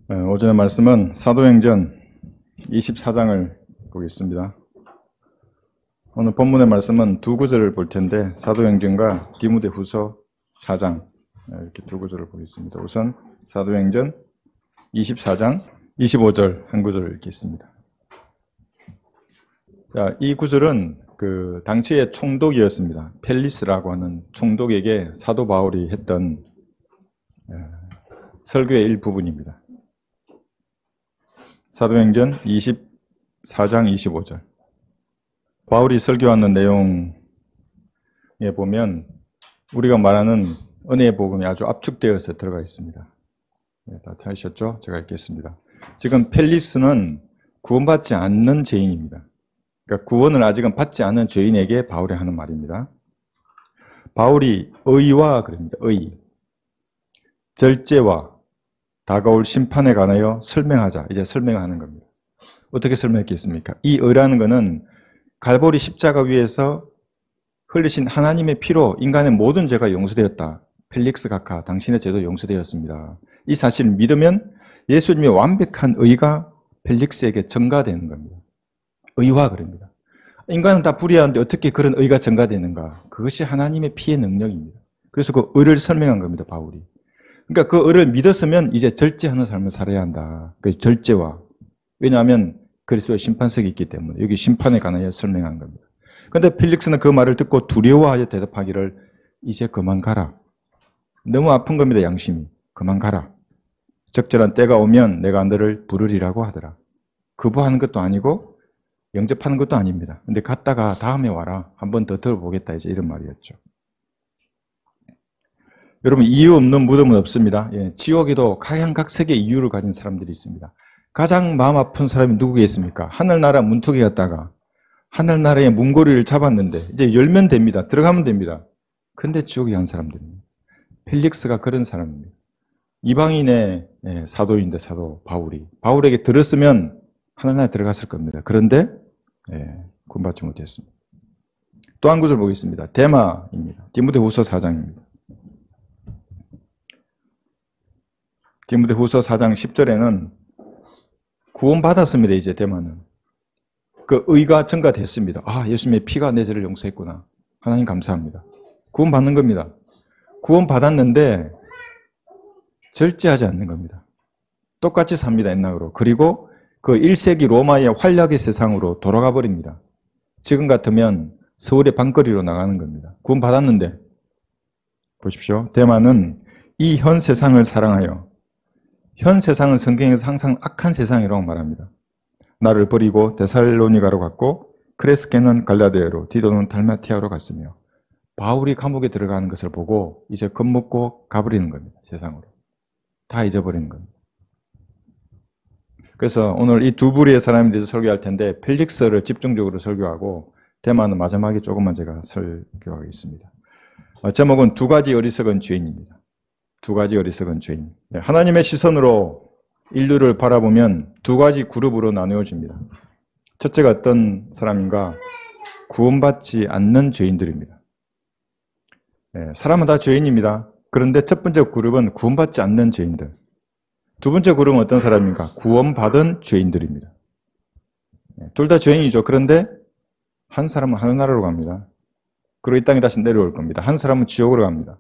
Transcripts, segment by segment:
오전의 말씀은 사도행전 24장을 보겠습니다. 오늘 본문의 말씀은 두 구절을 볼 텐데 사도행전과 디모데후서 4장 이렇게 두 구절을 보겠습니다. 우선 사도행전 24장 25절 한 구절을 읽겠습니다. 자, 이 구절은 그 당시의 총독이었습니다. 펠리스라고 하는 총독에게 사도 바울이 했던 설교의 일부분입니다. 사도행전 24장 25절. 바울이 설교하는 내용에 보면 우리가 말하는 은혜의 복음이 아주 압축되어서 들어가 있습니다. 다 찾으셨죠? 제가 읽겠습니다. 지금 펠리스는 구원받지 않는 죄인입니다. 그러니까 구원을 아직은 받지 않은 죄인에게 바울이 하는 말입니다. 바울이 의와 그럽니다. 의. 절제와 다가올 심판에 관하여 설명하자. 이제 설명하는 겁니다. 어떻게 설명했겠습니까? 이 의라는 것은 갈보리 십자가 위에서 흘리신 하나님의 피로 인간의 모든 죄가 용서되었다. 펠릭스 각하, 당신의 죄도 용서되었습니다. 이 사실을 믿으면 예수님의 완벽한 의가 펠릭스에게 전가되는 겁니다. 의화 그럽니다. 인간은 다 불의한데 어떻게 그런 의가 전가되는가? 그것이 하나님의 피의 능력입니다. 그래서 그 의를 설명한 겁니다, 바울이. 그러니까 그 의를 믿었으면 이제 절제하는 삶을 살아야 한다. 그 절제와. 왜냐하면 그리스도의 심판석이 있기 때문에 여기 심판에 관하여 설명한 겁니다. 그런데 펠릭스는 그 말을 듣고 두려워하여 대답하기를 이제 그만 가라. 너무 아픈 겁니다, 양심이. 그만 가라. 적절한 때가 오면 내가 너를 부르리라고 하더라. 거부하는 것도 아니고 영접하는 것도 아닙니다. 근데 갔다가 다음에 와라. 한 번 더 들어보겠다. 이제 이런 말이었죠. 여러분, 이유 없는 무덤은 없습니다. 지옥에도 각양각색의 이유를 가진 사람들이 있습니다. 가장 마음 아픈 사람이 누구겠습니까? 하늘나라 문턱에 갔다가 하늘나라의 문고리를 잡았는데 이제 열면 됩니다. 들어가면 됩니다. 근데 지옥에 간 사람들입니다. 펠릭스가 그런 사람입니다. 이방인의 사도인데 사도 바울이. 바울에게 들었으면 하늘나라에 들어갔을 겁니다. 그런데 구원받지 못했습니다. 또 한 구절 보겠습니다. 데마입니다. 디모데후서 4장입니다. 디모데후서 4장 10절에는 구원받았습니다. 이제 데마는. 그 의가 전가됐습니다. 아, 예수님의 피가 내 죄를 용서했구나. 하나님 감사합니다. 구원받는 겁니다. 구원받았는데 절제하지 않는 겁니다. 똑같이 삽니다. 옛날으로. 그리고 그 1세기 로마의 활력의 세상으로 돌아가 버립니다. 지금 같으면 서울의 방거리로 나가는 겁니다. 구원받았는데 보십시오. 데마는 이 현 세상을 사랑하여, 현 세상은 성경에서 항상 악한 세상이라고 말합니다. 나를 버리고 데살로니가로 갔고 크레스케는 갈라디아로, 디도는 달마티아로 갔으며, 바울이 감옥에 들어가는 것을 보고 이제 겁먹고 가버리는 겁니다. 세상으로. 다 잊어버리는 겁니다. 그래서 오늘 이 두 부류의 사람에 대해서 설교할 텐데 펠릭스를 집중적으로 설교하고 데마는 마지막에 조금만 제가 설교하겠습니다. 제목은 두 가지 어리석은 죄인입니다. 두 가지 어리석은 죄인. 하나님의 시선으로 인류를 바라보면 두 가지 그룹으로 나누어집니다. 첫째가 어떤 사람인가? 구원받지 않는 죄인들입니다. 사람은 다 죄인입니다. 그런데 첫 번째 그룹은 구원받지 않는 죄인들. 두 번째 그룹은 어떤 사람인가? 구원받은 죄인들입니다. 둘 다 죄인이죠. 그런데 한 사람은 하늘나라로 갑니다. 그리고 이 땅에 다시 내려올 겁니다. 한 사람은 지옥으로 갑니다.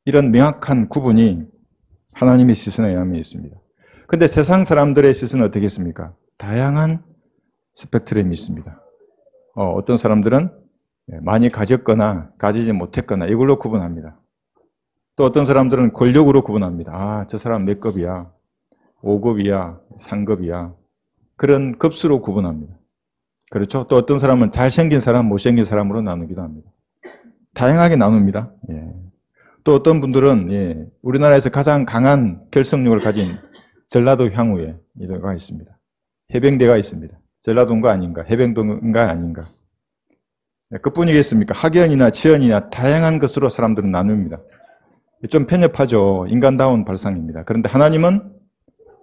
이런 명확한 구분이 하나님의 시선에 의하면 있습니다. 그런데 세상 사람들의 시선은 어떻겠습니까? 다양한 스펙트럼이 있습니다. 어떤 사람들은 많이 가졌거나 가지지 못했거나 이걸로 구분합니다. 또 어떤 사람들은 권력으로 구분합니다. 아, 저 사람 몇 급이야? 5급이야? 상급이야? 그런 급수로 구분합니다. 그렇죠? 또 어떤 사람은 잘생긴 사람, 못생긴 사람으로 나누기도 합니다. 다양하게 나눕니다. 또 어떤 분들은 우리나라에서 가장 강한 결속력을 가진 전라도 향후에 이가 있습니다. 해병대가 있습니다. 전라도인가 아닌가, 해병도인가 아닌가. 그뿐이겠습니까? 학연이나 지연이나 다양한 것으로 사람들은 나눕니다. 좀 편협하죠. 인간다운 발상입니다. 그런데 하나님은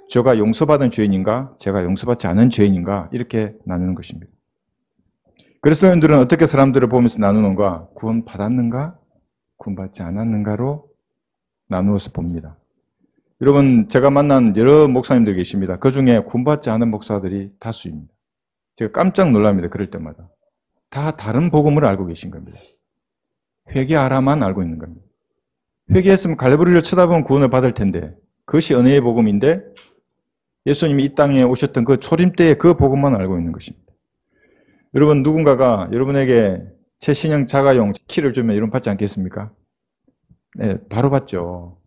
제가 용서받은 죄인인가, 제가 용서받지 않은 죄인인가 이렇게 나누는 것입니다. 그리스도인들은 어떻게 사람들을 보면서 나누는가? 구원받았는가? 구원받지 않았는가로 나누어서 봅니다. 여러분, 제가 만난 여러 목사님들 계십니다. 그 중에 구원받지 않은 목사들이 다수입니다. 제가 깜짝 놀랍니다. 그럴 때마다. 다 다른 복음을 알고 계신 겁니다. 회개하라만 알고 있는 겁니다. 회개했으면 갈보리를 쳐다보면 구원을 받을 텐데, 그것이 은혜의 복음인데 예수님이 이 땅에 오셨던 그 초림 때의 그 복음만 알고 있는 것입니다. 여러분, 누군가가 여러분에게 최신형 자가용 키를 주면 여러분 받지 않겠습니까? 네, 바로 받죠.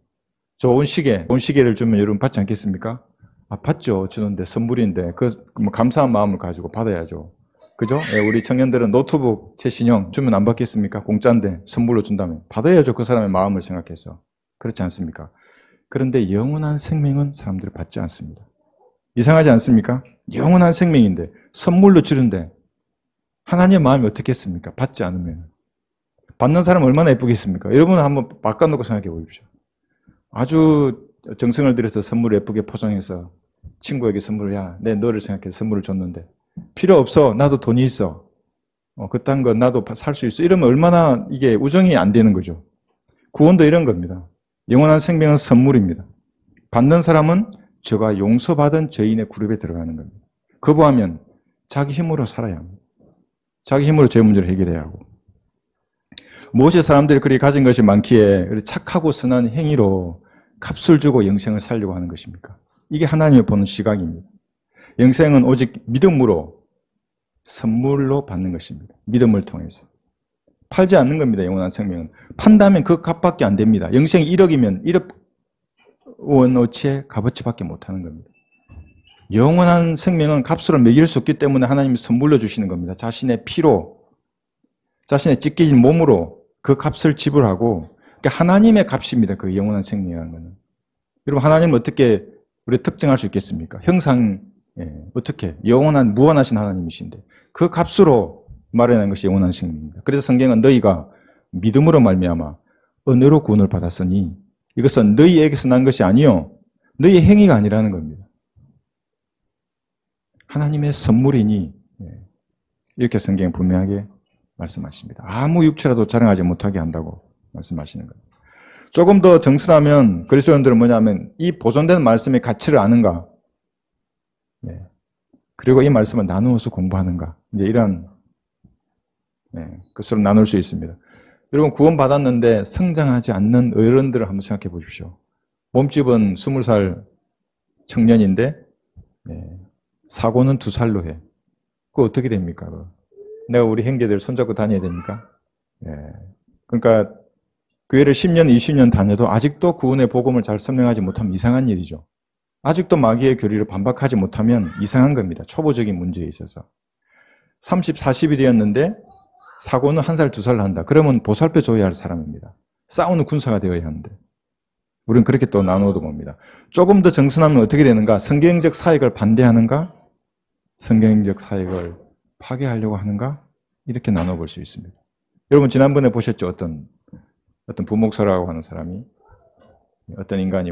좋은 시계를 주면 여러분 받지 않겠습니까? 아, 받죠. 주는데 선물인데 뭐 감사한 마음을 가지고 받아야죠. 그죠? 네, 우리 청년들은 노트북 최신형 주면 안 받겠습니까? 공짜인데 선물로 준다면 받아야죠. 그 사람의 마음을 생각해서. 그렇지 않습니까? 그런데 영원한 생명은 사람들이 받지 않습니다. 이상하지 않습니까? 영원한 생명인데 선물로 주는데 하나님의 마음이 어떻겠습니까? 받지 않으면. 받는 사람 얼마나 예쁘겠습니까? 여러분은 한번 바꿔놓고 생각해 보십시오. 아주 정성을 들여서 선물을 예쁘게 포장해서 친구에게 선물을, 야, 내 너를 생각해서 선물을 줬는데 필요 없어. 나도 돈이 있어. 그딴 거 나도 살 수 있어. 이러면 얼마나 이게 우정이 안 되는 거죠. 구원도 이런 겁니다. 영원한 생명은 선물입니다. 받는 사람은 저가 용서받은 죄인의 그룹에 들어가는 겁니다. 거부하면 자기 힘으로 살아야 합니다. 자기 힘으로 죄 문제를 해결해야 하고. 무엇이 사람들이 그리 가진 것이 많기에 착하고 선한 행위로 값을 주고 영생을 살려고 하는 것입니까? 이게 하나님이 보는 시각입니다. 영생은 오직 믿음으로 선물로 받는 것입니다. 믿음을 통해서. 팔지 않는 겁니다. 영원한 생명은. 판다면 그 값밖에 안 됩니다. 영생이 1억이면 1억 원어치의 값어치밖에 못하는 겁니다. 영원한 생명은 값으로 매길 수 없기 때문에 하나님이 선물로 주시는 겁니다. 자신의 피로, 자신의 찢겨진 몸으로 그 값을 지불하고, 그러니까 하나님의 값입니다. 그 영원한 생명이라는 것은. 여러분, 하나님은 어떻게 우리 특정할 수 있겠습니까? 어떻게? 영원한, 무한하신 하나님이신데 그 값으로 마련한 것이 영원한 생명입니다. 그래서 성경은 너희가 믿음으로 말미암아 은혜로 구원을 받았으니 이것은 너희에게서 난 것이 아니요 너희의 행위가 아니라는 겁니다. 하나님의 선물이니, 이렇게 성경은 분명하게 말씀하십니다. 아무 육체라도 자랑하지 못하게 한다고 말씀하시는 거예요. 조금 더 정순하면 그리스도인들은 뭐냐면 이 보존된 말씀의 가치를 아는가, 그리고 이 말씀을 나누어서 공부하는가, 이제 이런 것으로 나눌 수 있습니다. 여러분, 구원받았는데 성장하지 않는 어른들을 한번 생각해 보십시오. 몸집은 20살 청년인데 사고는 2살로 해. 그거 어떻게 됩니까? 내가 우리 형제들 손잡고 다녀야 됩니까? 그러니까 교회를 10년, 20년 다녀도 아직도 구원의 복음을 잘 설명하지 못하면 이상한 일이죠. 아직도 마귀의 교리를 반박하지 못하면 이상한 겁니다. 초보적인 문제에 있어서. 30, 40일이었는데 사고는 1살, 2살 한다. 그러면 보살펴 줘야 할 사람입니다. 싸우는 군사가 되어야 하는데. 우리는 그렇게 또 나누어도 봅니다. 조금 더 정순하면 어떻게 되는가? 성경적 사역을 반대하는가? 성경적 사역을 파괴하려고 하는가? 이렇게 나눠볼 수 있습니다. 여러분, 지난번에 보셨죠? 어떤 부목사라고 하는 사람이, 어떤 인간이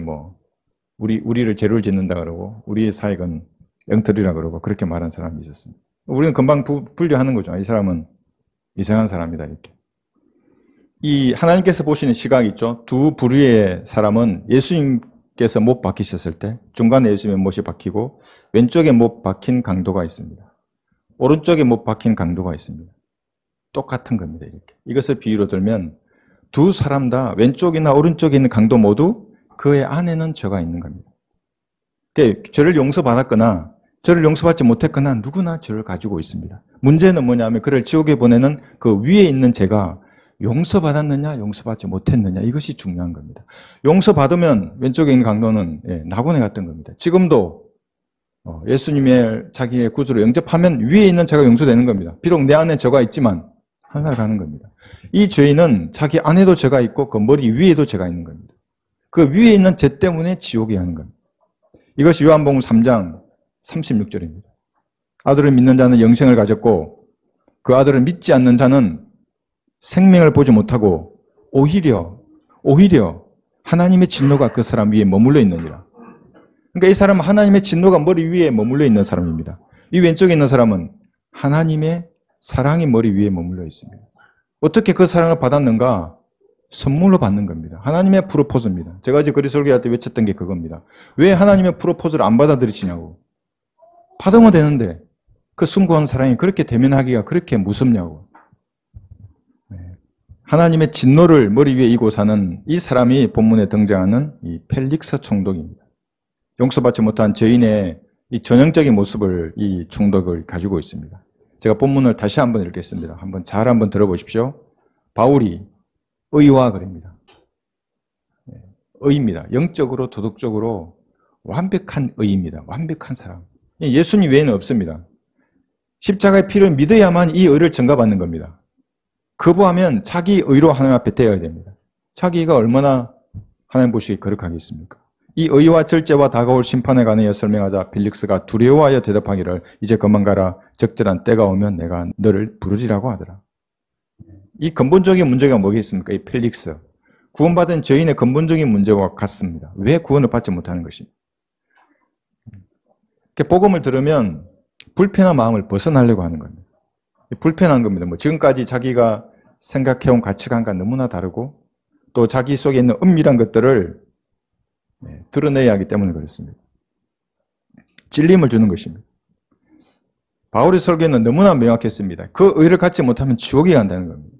우리를 죄를 짓는다 그러고, 우리의 사역은 엉터리라 그러고, 그렇게 말한 사람이 있었습니다. 우리는 금방 분류하는 거죠. 이 사람은 이상한 사람이다, 이렇게. 이 하나님께서 보시는 시각이 있죠. 두 부류의 사람은 예수님께서 못 박히셨을 때 중간에 예수님의 못이 박히고 왼쪽에 못 박힌 강도가 있습니다. 오른쪽에 못 박힌 강도가 있습니다. 똑같은 겁니다. 이렇게. 이것을 비유로 들면 두 사람 다 왼쪽이나 오른쪽에 있는 강도 모두 그의 안에는 죄가 있는 겁니다. 그러니까 죄를 용서받았거나 죄를 용서받지 못했거나 누구나 죄를 가지고 있습니다. 문제는 뭐냐면 그를 지옥에 보내는 그 위에 있는 죄가 용서받았느냐 용서받지 못했느냐, 이것이 중요한 겁니다. 용서받으면 왼쪽에 있는 강도는 낙원에 갔던 겁니다. 지금도 예수님의 자기의 구주로 영접하면 위에 있는 죄가 용서되는 겁니다. 비록 내 안에 죄가 있지만 하늘나라 가는 겁니다. 이 죄인은 자기 안에도 죄가 있고 그 머리 위에도 죄가 있는 겁니다. 그 위에 있는 죄 때문에 지옥에 가는 겁니다. 이것이 요한복음 3장 36절입니다. 아들을 믿는 자는 영생을 가졌고 그 아들을 믿지 않는 자는 생명을 보지 못하고 오히려 하나님의 진노가 그 사람 위에 머물러 있느니라. 그러니까 이 사람은 하나님의 진노가 머리 위에 머물러 있는 사람입니다. 이 왼쪽에 있는 사람은 하나님의 사랑이 머리 위에 머물러 있습니다. 어떻게 그 사랑을 받았는가? 선물로 받는 겁니다. 하나님의 프로포즈입니다. 제가 어제 거리 설교할 때 외쳤던 게 그겁니다. 왜 하나님의 프로포즈를 안 받아들이시냐고. 받으면 되는데 그 숭고한 사랑이 그렇게 대면하기가 그렇게 무섭냐고. 하나님의 진노를 머리 위에 이고 사는 이 사람이 본문에 등장하는 이 펠릭스 총독입니다. 용서받지 못한 죄인의 이 전형적인 모습을 이 총독을 가지고 있습니다. 제가 본문을 다시 한번 읽겠습니다. 잘 한번 들어보십시오. 바울이 의와 그럽니다. 의입니다. 영적으로 도덕적으로 완벽한 의입니다. 완벽한 사람. 예수님 외에는 없습니다. 십자가의 피를 믿어야만 이 의를 증가받는 겁니다. 거부하면 자기 의로 하나님 앞에 대어야 됩니다. 자기가 얼마나 하나님 보시기에 거룩하겠습니까? 이 의와 절제와 다가올 심판에 관하여 설명하자 펠릭스가 두려워하여 대답하기를 이제 그만 가라. 적절한 때가 오면 내가 너를 부르리라고 하더라. 이 근본적인 문제가 뭐겠습니까? 이 펠릭스. 구원받은 죄인의 근본적인 문제와 같습니다. 왜 구원을 받지 못하는 것입니까? 복음을 들으면 불편한 마음을 벗어나려고 하는 겁니다. 불편한 겁니다. 지금까지 자기가 생각해온 가치관과 너무나 다르고 또 자기 속에 있는 은밀한 것들을 드러내야 하기 때문에 그렇습니다. 찔림을 주는 것입니다. 바울의 설교는 너무나 명확했습니다. 그 의를 갖지 못하면 지옥에 간다는 겁니다.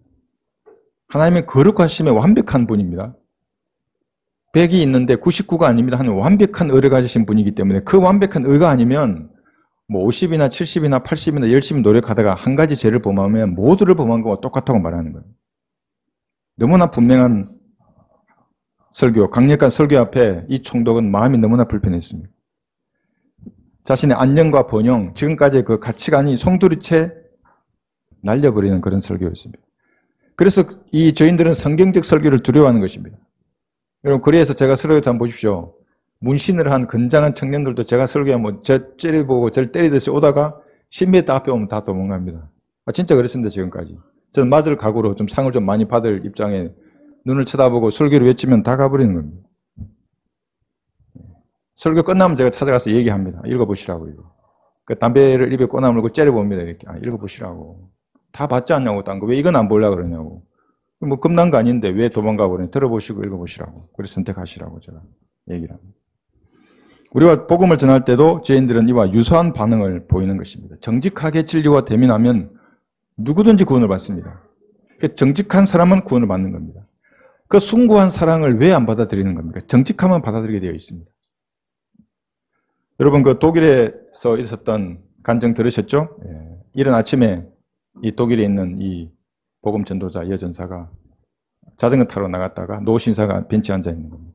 하나님의 거룩하심에 완벽한 분입니다. 100이 있는데 99가 아닙니다. 하나님 완벽한 의를 가지신 분이기 때문에 그 완벽한 의가 아니면 50이나 70이나 80이나 열심히 노력하다가 한 가지 죄를 범하면 모두를 범한 것과 똑같다고 말하는 거예요. 너무나 분명한 설교, 강력한 설교 앞에 이 총독은 마음이 너무나 불편했습니다. 자신의 안녕과 번영, 지금까지의 그 가치관이 송두리째 날려버리는 그런 설교였습니다. 그래서 이 죄인들은 성경적 설교를 두려워하는 것입니다. 여러분, 그래서 제가 설교를 한번 보십시오. 문신을 한 건장한 청년들도 제가 설교하면 저 째려보고 저를 때리듯이 오다가 10m 앞에 오면 다 도망갑니다. 진짜 그랬습니다, 지금까지. 저는 맞을 각오로 좀 상을 좀 많이 받을 입장에 눈을 쳐다보고 설교를 외치면 다 가버리는 겁니다. 설교 끝나면 제가 찾아가서 얘기합니다. 읽어보시라고. 이거. 그 담배를 입에 꼬나물고 째려봅니다. 이렇게. 읽어보시라고. 다 받지 않냐고, 딴 거. 왜 이건 안 보려고 그러냐고. 겁난 거 아닌데 왜 도망가 버리냐. 들어보시고 읽어보시라고. 그래서 선택하시라고 제가 얘기를 합니다. 우리가 복음을 전할 때도 죄인들은 이와 유사한 반응을 보이는 것입니다. 정직하게 진리와 대면하면 누구든지 구원을 받습니다. 정직한 사람은 구원을 받는 겁니다. 그 숭고한 사랑을 왜 안 받아들이는 겁니까? 정직하면 받아들이게 되어 있습니다. 여러분, 그 독일에서 있었던 간증 들으셨죠? 이른 아침에 이 독일에 있는 이 복음 전도자 여전사가 자전거 타러 나갔다가 노 신사가 벤치에 앉아 있는 겁니다.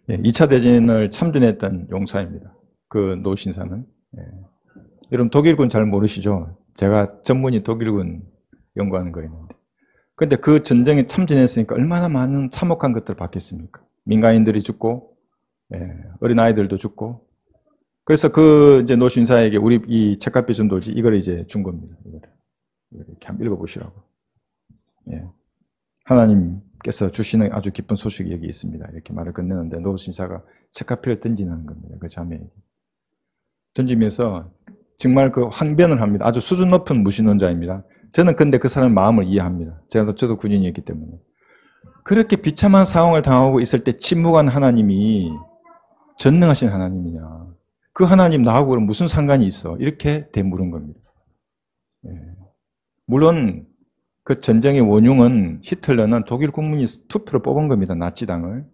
2차 대전을 참전했던 용사입니다. 그 노 신사는. 여러분, 독일군 잘 모르시죠? 제가 전문이 독일군 연구하는 거였는데. 근데 그 전쟁에 참전했으니까 얼마나 많은 참혹한 것들을 받겠습니까? 민간인들이 죽고, 어린 아이들도 죽고. 그래서 그 이제 노 신사에게 우리 이 책값비 전도지 이걸 이제 준 겁니다. 이렇게 한번 읽어보시라고. 하나님께서 주시는 아주 기쁜 소식이 여기 있습니다. 이렇게 말을 건네는데 노 신사가 책값비를 던지는 겁니다. 그 자매에게. 던지면서 정말 그 항변을 합니다. 아주 수준 높은 무신론자입니다. 저는 근데 그 사람의 마음을 이해합니다. 저도 군인이었기 때문에. 그렇게 비참한 상황을 당하고 있을 때 침묵한 하나님이 전능하신 하나님이냐. 그 하나님 나하고 무슨 상관이 있어. 이렇게 되물은 겁니다. 물론 그 전쟁의 원흉은 히틀러는 독일 국민이 투표로 뽑은 겁니다. 나치당을.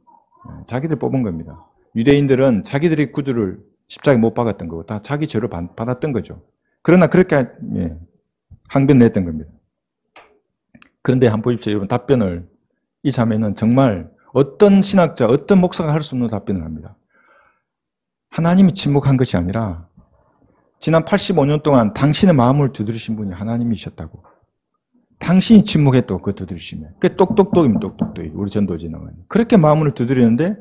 자기들 뽑은 겁니다. 유대인들은 자기들이 구주를 십자가에 못 박았던 거고 다 자기 죄를 받았던 거죠. 그러나 그렇게 항변을 했던 겁니다. 그런데 한번 보십시오. 여러분, 답변을 이 자매는 정말 어떤 신학자, 어떤 목사가 할 수 없는 답변을 합니다. 하나님이 침묵한 것이 아니라 지난 85년 동안 당신의 마음을 두드리신 분이 하나님이셨다고. 당신이 침묵했다고 그 두드리시면. 그게 똑똑똑이면 똑똑똑이 우리 전도진은. 그렇게 마음을 두드리는데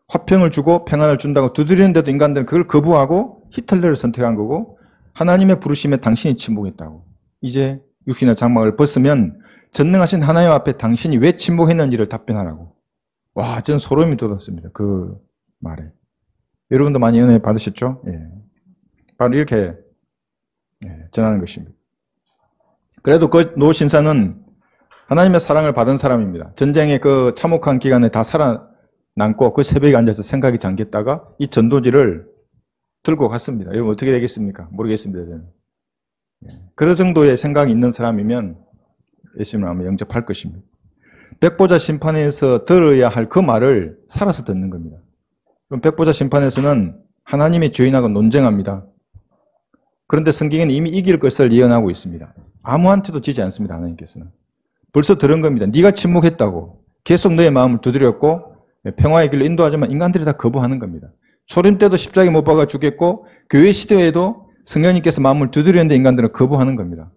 화평을 주고 평안을 준다고 두드리는데도 인간들은 그걸 거부하고 히틀러를 선택한 거고 하나님의 부르심에 당신이 침묵했다고. 이제 육신의 장막을 벗으면 전능하신 하나님 앞에 당신이 왜 침묵했는지를 답변하라고. 와, 저는 소름이 돋았습니다. 그 말에. 여러분도 많이 은혜 받으셨죠? 바로 이렇게 전하는 것입니다. 그래도 그 노 신사는 하나님의 사랑을 받은 사람입니다. 전쟁의 그 참혹한 기간에 다 살아남고 그 새벽에 앉아서 생각이 잠겼다가 이 전도지를 들고 갔습니다. 여러분 어떻게 되겠습니까? 모르겠습니다. 저는. 그런 정도의 생각이 있는 사람이면 예수님을 아마 영접할 것입니다. 백보자 심판에서 들어야 할 그 말을 살아서 듣는 겁니다. 그럼 백보자 심판에서는 하나님의 죄인하고 논쟁합니다. 그런데 성경에는 이미 이길 것을 예언하고 있습니다. 아무한테도 지지 않습니다. 하나님께서는. 벌써 들은 겁니다. 네가 침묵했다고. 계속 너의 마음을 두드렸고 평화의 길로 인도하지만 인간들이 다 거부하는 겁니다. 초림 때도 십자가에 못 박아 죽겠고 교회 시대에도 성령님께서 마음을 두드렸는데 인간들은 거부하는 겁니다.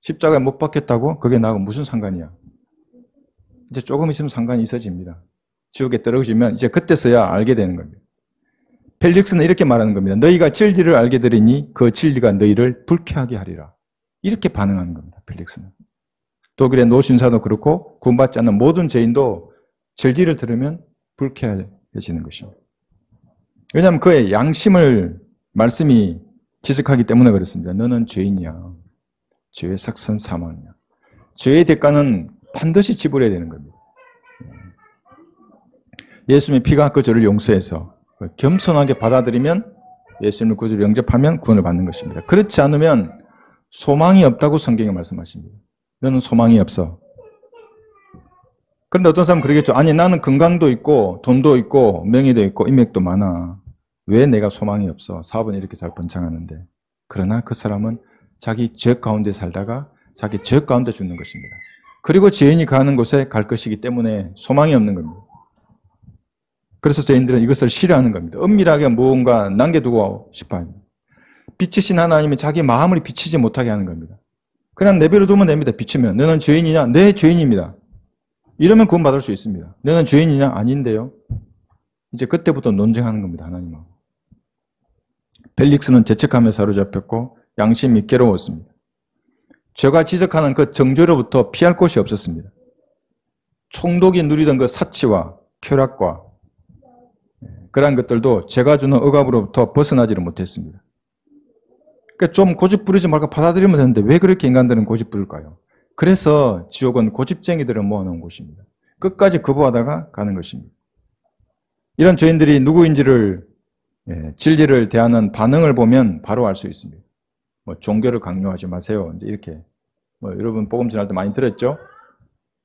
십자가에 못 박겠다고? 그게 나하고 무슨 상관이야? 이제 조금 있으면 상관이 있어집니다. 지옥에 떨어지면 이제 그때서야 알게 되는 겁니다. 펠릭스는 이렇게 말하는 겁니다. 너희가 진리를 알게 되리니 그 진리가 너희를 불쾌하게 하리라. 이렇게 반응하는 겁니다. 펠릭스는. 독일의 노신사도 그렇고 구원받지 않는 모든 죄인도 진리를 들으면 불쾌해지는 것입니다. 왜냐하면 그의 양심을 말씀이 지적하기 때문에 그렇습니다. 너는 죄인이야. 죄의 삭선 사망이야. 죄의 대가는 반드시 지불해야 되는 겁니다. 예수님의 피가 그 죄를 용서해서 겸손하게 받아들이면 예수님을 구주로 영접하면 구원을 받는 것입니다. 그렇지 않으면 소망이 없다고 성경에 말씀하십니다. 너는 소망이 없어. 그런데 어떤 사람은 그러겠죠. 아니 나는 건강도 있고 돈도 있고 명예도 있고 인맥도 많아. 왜 내가 소망이 없어? 사업은 이렇게 잘 번창하는데. 그러나 그 사람은 자기 죄 가운데 살다가 자기 죄 가운데 죽는 것입니다. 그리고 죄인이 가는 곳에 갈 것이기 때문에 소망이 없는 겁니다. 그래서 죄인들은 이것을 싫어하는 겁니다. 은밀하게 무언가 남겨두고 싶어요. 비치신 하나님이 자기 마음을 비치지 못하게 하는 겁니다. 그냥 내버려 두면 됩니다. 비치면. 너는 죄인이냐? 네, 죄인입니다. 이러면 구원받을 수 있습니다. 너는 죄인이냐? 아닌데요. 이제 그때부터 논쟁하는 겁니다. 하나님하고. 펠릭스는 죄책감에 사로잡혔고 양심이 괴로웠습니다. 죄가 지적하는 그 정죄로부터 피할 곳이 없었습니다. 총독이 누리던 그 사치와 쾌락과 그러한 것들도 죄가 주는 억압으로부터 벗어나지를 못했습니다. 그러니까 좀 고집 부리지 말고 받아들이면 되는데 왜 그렇게 인간들은 고집 부릴까요? 그래서 지옥은 고집쟁이들을 모아놓은 곳입니다. 끝까지 거부하다가 가는 것입니다. 이런 죄인들이 누구인지를 진리를 대하는 반응을 보면 바로 알 수 있습니다. 종교를 강요하지 마세요. 이제 이렇게 여러분 복음 전할 때 많이 들었죠?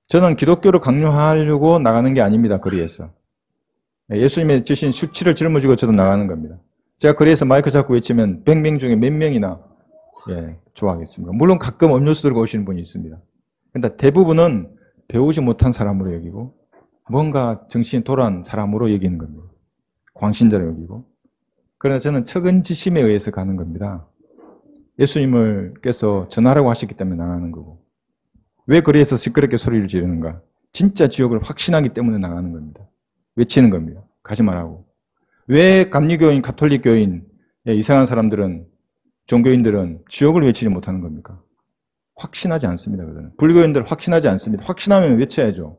저는 기독교를 강요하려고 나가는 게 아닙니다. 거리에서. 예수님의 주신 수치를 짊어지고 저도 나가는 겁니다. 제가 거리에서 마이크 잡고 외치면 100명 중에 몇 명이나 좋아하겠습니까? 물론 가끔 음료수 들고 오시는 분이 있습니다. 그런데 대부분은 배우지 못한 사람으로 여기고 뭔가 정신이 돌아온 사람으로 여기는 겁니다. 광신자로 여기고. 그러나 저는 척은지심에 의해서 가는 겁니다. 예수님께서 전하라고 하셨기 때문에 나가는 거고. 왜 거리에서 시끄럽게 소리를 지르는가? 진짜 지옥을 확신하기 때문에 나가는 겁니다. 외치는 겁니다. 가지 말라고. 왜 감리교인, 가톨릭 교인, 이상한 사람들은, 종교인들은 지옥을 외치지 못하는 겁니까? 확신하지 않습니다. 그들은. 불교인들 확신하지 않습니다. 확신하면 외쳐야죠.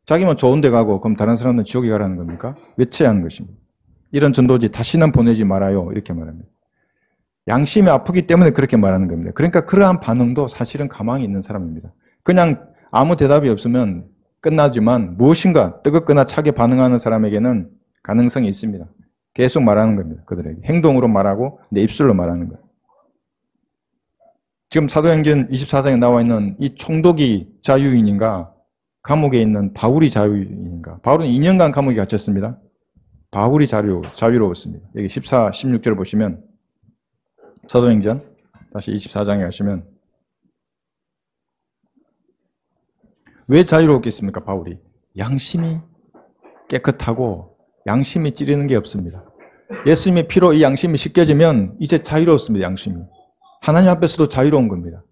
자기만 좋은 데 가고 그럼 다른 사람은 지옥에 가라는 겁니까? 외쳐야 하는 것입니다. 이런 전도지 다시는 보내지 말아요. 이렇게 말합니다. 양심이 아프기 때문에 그렇게 말하는 겁니다. 그러니까 그러한 반응도 사실은 가망이 있는 사람입니다. 그냥 아무 대답이 없으면 끝나지만 무엇인가 뜨겁거나 차게 반응하는 사람에게는 가능성이 있습니다. 계속 말하는 겁니다. 그들에게. 행동으로 말하고 내 입술로 말하는 거예요. 지금 사도행전 24장에 나와 있는 이 총독이 자유인인가 감옥에 있는 바울이 자유인인가. 바울은 2년간 감옥에 갇혔습니다. 바울이 자유로웠습니다. 여기 14, 16절을 보시면 사도행전 다시 24장에 가시면 왜 자유로웠겠습니까? 바울이 양심이 깨끗하고 양심이 찌르는 게 없습니다. 예수님의 피로 이 양심이 씻겨지면 이제 자유롭습니다. 양심이. 하나님 앞에서도 자유로운 겁니다.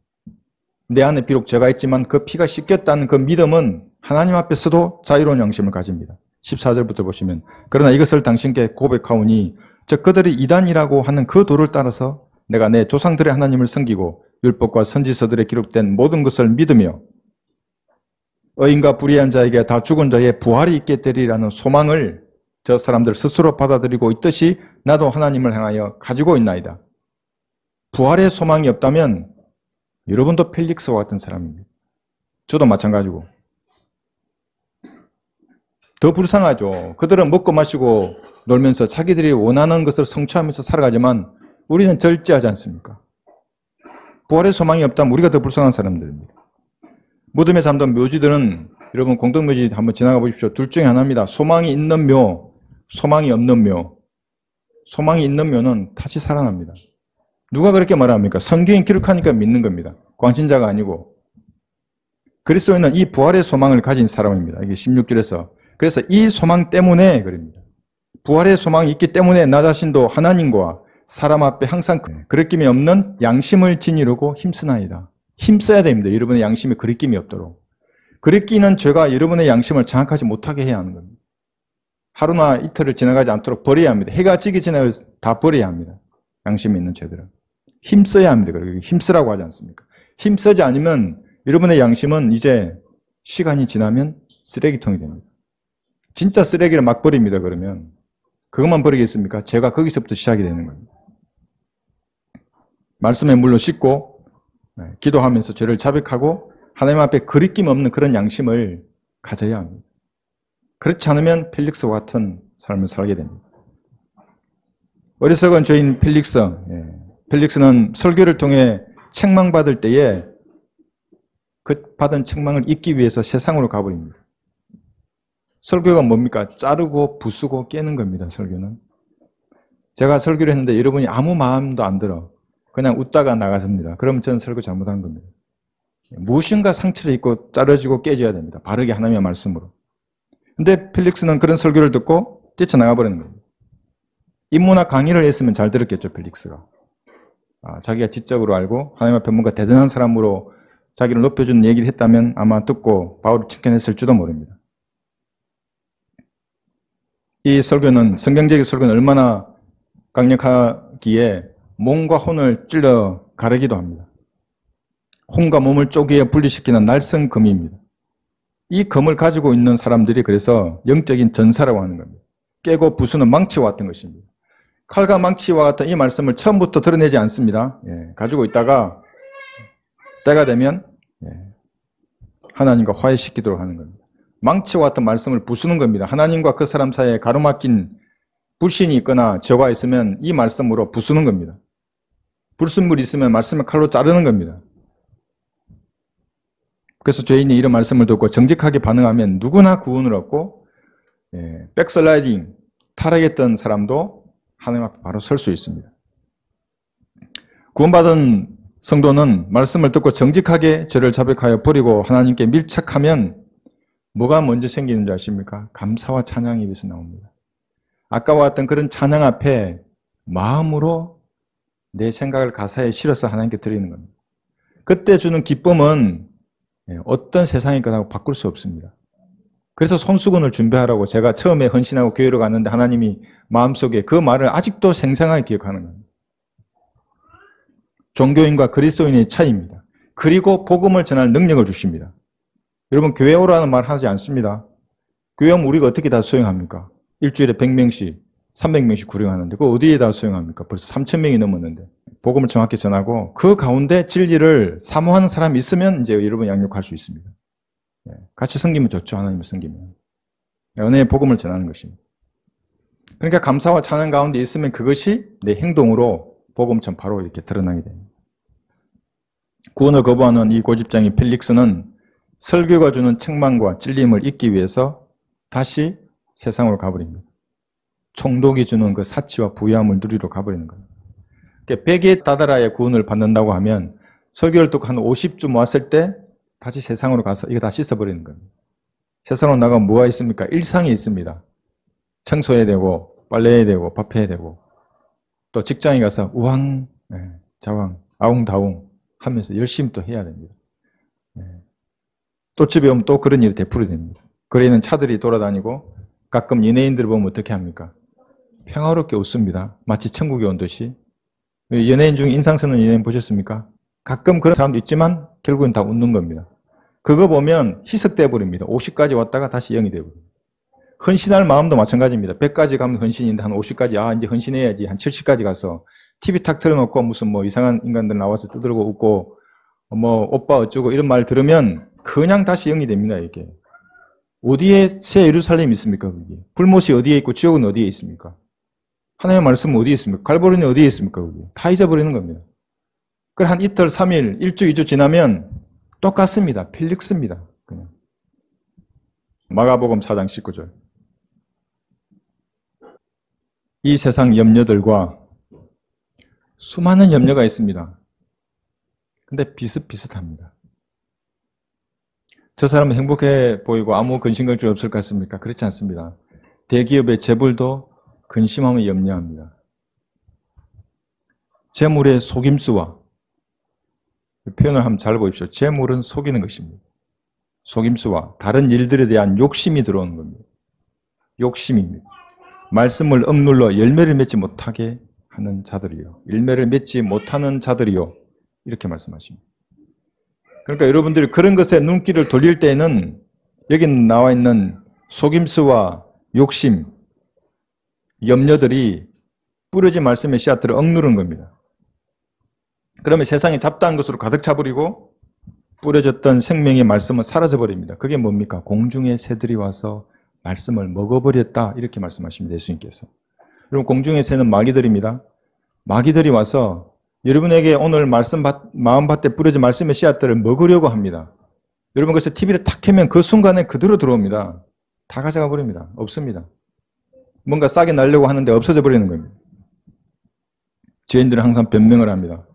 내 안에 비록 죄가 있지만 그 피가 씻겼다는 그 믿음은 하나님 앞에서도 자유로운 양심을 가집니다. 14절부터 보시면 그러나 이것을 당신께 고백하오니 즉 그들이 이단이라고 하는 그 도를 따라서 내가 내 조상들의 하나님을 섬기고 율법과 선지서들에 기록된 모든 것을 믿으며 의인과 불의한 자에게 다 죽은 자의 부활이 있게 되리라는 소망을 저 사람들 스스로 받아들이고 있듯이 나도 하나님을 향하여 가지고 있나이다. 부활의 소망이 없다면 여러분도 펠릭스와 같은 사람입니다. 저도 마찬가지고. 더 불쌍하죠. 그들은 먹고 마시고 놀면서 자기들이 원하는 것을 성취하면서 살아가지만 우리는 절제하지 않습니까? 부활의 소망이 없다면 우리가 더 불쌍한 사람들입니다. 무덤에 잠든 묘지들은 여러분 공동묘지 한번 지나가 보십시오. 둘 중에 하나입니다. 소망이 있는 묘, 소망이 없는 묘. 소망이 있는 묘는 다시 살아납니다. 누가 그렇게 말합니까? 성경이 기록하니까 믿는 겁니다. 광신자가 아니고. 그리스도인은 이 부활의 소망을 가진 사람입니다. 이게 16절에서. 그래서 이 소망 때문에 그럽니다. 부활의 소망이 있기 때문에 나 자신도 하나님과 사람 앞에 항상 거리낌이 없는 양심을 지니려고 힘쓰나이다. 힘써야 됩니다. 여러분의 양심에 거리낌이 없도록. 거리끼는 죄가 여러분의 양심을 장악하지 못하게 해야 하는 겁니다. 하루나 이틀을 지나가지 않도록 버려야 합니다. 해가 지기 전에 다 버려야 합니다. 양심에 있는 죄들은. 힘써야 합니다. 힘쓰라고 하지 않습니까? 힘쓰지 않으면 여러분의 양심은 이제 시간이 지나면 쓰레기통이 됩니다. 진짜 쓰레기를 막 버립니다. 그러면 그것만 버리겠습니까? 죄가 거기서부터 시작이 되는 겁니다. 말씀에 물로 씻고 기도하면서 죄를 자백하고 하나님 앞에 거리낌 없는 그런 양심을 가져야 합니다. 그렇지 않으면 펠릭스와 같은 삶을 살게 됩니다. 어리석은 죄인 펠릭스. 펠릭스는 설교를 통해 책망받을 때에 그 받은 책망을 잊기 위해서 세상으로 가버립니다. 설교가 뭡니까? 자르고 부수고 깨는 겁니다. 설교는. 제가 설교를 했는데 여러분이 아무 마음도 안 들어. 그냥 웃다가 나갔습니다. 그럼 저는 설교 잘못한 겁니다. 무엇인가 상처를 입고 자르지고 깨져야 됩니다. 바르게 하나님의 말씀으로. 근데 펠릭스는 그런 설교를 듣고 뛰쳐나가 버리는 겁니다. 인문학 강의를 했으면 잘 들었겠죠. 펠릭스가. 자기가 지적으로 알고 하나님 앞에 뭔가 대단한 사람으로 자기를 높여주는 얘기를 했다면 아마 듣고 바울을 칭찬했을지도 모릅니다. 이 설교는, 성경적인 설교는 얼마나 강력하기에 몸과 혼을 찔러 가르기도 합니다. 혼과 몸을 쪼개어 분리시키는 날쌘 검입니다. 이 검을 가지고 있는 사람들이 그래서 영적인 전사라고 하는 겁니다. 깨고 부수는 망치와 같은 것입니다. 칼과 망치와 같은 이 말씀을 처음부터 드러내지 않습니다. 가지고 있다가 때가 되면 하나님과 화해시키도록 하는 겁니다. 망치와 같은 말씀을 부수는 겁니다. 하나님과 그 사람 사이에 가로막힌 불신이 있거나 저가 있으면 이 말씀으로 부수는 겁니다. 불순물이 있으면 말씀을 칼로 자르는 겁니다. 그래서 죄인이 이런 말씀을 듣고 정직하게 반응하면 누구나 구원을 얻고 백슬라이딩, 타락했던 사람도 하나님 앞에 바로 설 수 있습니다. 구원받은 성도는 말씀을 듣고 정직하게 죄를 자백하여 버리고 하나님께 밀착하면 뭐가 먼저 생기는 줄 아십니까? 감사와 찬양이 입에서 나옵니다. 아까와 같던 그런 찬양 앞에 마음으로 내 생각을 가사에 실어서 하나님께 드리는 겁니다. 그때 주는 기쁨은 어떤 세상의 것하고 바꿀 수 없습니다. 그래서 손수건을 준비하라고 제가 처음에 헌신하고 교회로 갔는데 하나님이 마음속에 그 말을 아직도 생생하게 기억하는 겁니다. 종교인과 그리스도인의 차이입니다. 그리고 복음을 전할 능력을 주십니다. 여러분 교회 오라는 말 하지 않습니다. 교회 오면 우리가 어떻게 다 수행합니까? 일주일에 100명씩 300명씩 구령하는데 그거 어디에 다 수행합니까? 벌써 3,000명이 넘었는데 복음을 정확히 전하고 그 가운데 진리를 사모하는 사람이 있으면 이제 여러분 양육할 수 있습니다. 같이 섬기면 좋죠. 하나님을 섬기면. 은혜의 복음을 전하는 것입니다. 그러니까 감사와 찬양 가운데 있으면 그것이 내 행동으로 복음 전파로 이렇게 드러나게 됩니다. 구원을 거부하는 이 고집장이 펠릭스는 설교가 주는 책망과 찔림을 잊기 위해서 다시 세상으로 가버립니다. 총독이 주는 그 사치와 부유함을 누리러 가버리는 거예요. 그러니까 100에 다다라야 구원을 받는다고 하면 설교를 듣고 한 50주 모았을 때 다시 세상으로 가서 이거 다 씻어버리는 겁니다. 세상으로 나가면 뭐가 있습니까? 일상이 있습니다. 청소해야 되고 빨래해야 되고 밥해야 되고 또 직장에 가서 우왕 자왕 아웅다웅 하면서 열심히 또 해야 됩니다. 또 집에 오면 또 그런 일이 되풀이 됩니다. 거리에는 차들이 돌아다니고 가끔 연예인들 보면 어떻게 합니까? 평화롭게 웃습니다. 마치 천국에 온 듯이. 연예인 중에 인상 쓰는 연예인 보셨습니까? 가끔 그런 사람도 있지만 결국은 다 웃는 겁니다. 그거 보면 희석돼 버립니다. 50까지 왔다가 다시 0이 되고. 헌신할 마음도 마찬가지입니다. 100까지 가면 헌신인데 한 50까지 이제 헌신해야지 한 70까지 가서 TV 탁 틀어놓고 무슨 뭐 이상한 인간들 나와서 떠들고 웃고 뭐 오빠 어쩌고 이런 말 들으면 그냥 다시 영이 됩니다, 이게. 어디에 새 예루살렘이 있습니까, 그게? 불못이 어디에 있고 지옥은 어디에 있습니까? 하나님의 말씀은 어디에 있습니까? 갈보리는 어디에 있습니까, 그게? 다 잊어버리는 겁니다. 그걸 한 이틀, 3일, 1주, 2주 지나면 똑같습니다. 필릭습니다. 그냥. 마가복음 4장 19절. 이 세상 염려들과 수많은 염려가 있습니다. 근데 비슷비슷합니다. 저 사람은 행복해 보이고 아무 근심걱정이 없을 것 같습니까? 그렇지 않습니다. 대기업의 재벌도 근심하면 염려합니다. 재물의 속임수와 표현을 한번 잘 보십시오. 재물은 속이는 것입니다. 속임수와 다른 일들에 대한 욕심이 들어오는 겁니다. 욕심입니다. 말씀을 억눌러 열매를 맺지 못하게 하는 자들이요. 열매를 맺지 못하는 자들이요. 이렇게 말씀하십니다. 그러니까 여러분들이 그런 것에 눈길을 돌릴 때에는 여기 나와 있는 속임수와 욕심, 염려들이 뿌려진 말씀의 씨앗들을 억누르는 겁니다. 그러면 세상에 잡다한 것으로 가득 차버리고 뿌려졌던 생명의 말씀은 사라져버립니다. 그게 뭡니까? 공중의 새들이 와서 말씀을 먹어버렸다. 이렇게 말씀하십니다. 예수님께서. 여러분, 공중의 새는 마귀들입니다. 마귀들이 와서 여러분에게 오늘 마음밭에 뿌려진 말씀의 씨앗들을 먹으려고 합니다. 여러분, 그래서 TV를 탁 켜면 그 순간에 그대로 들어옵니다. 다 가져가 버립니다. 없습니다. 뭔가 싸게 날려고 하는데 없어져 버리는 겁니다. 죄인들은 항상 변명을 합니다.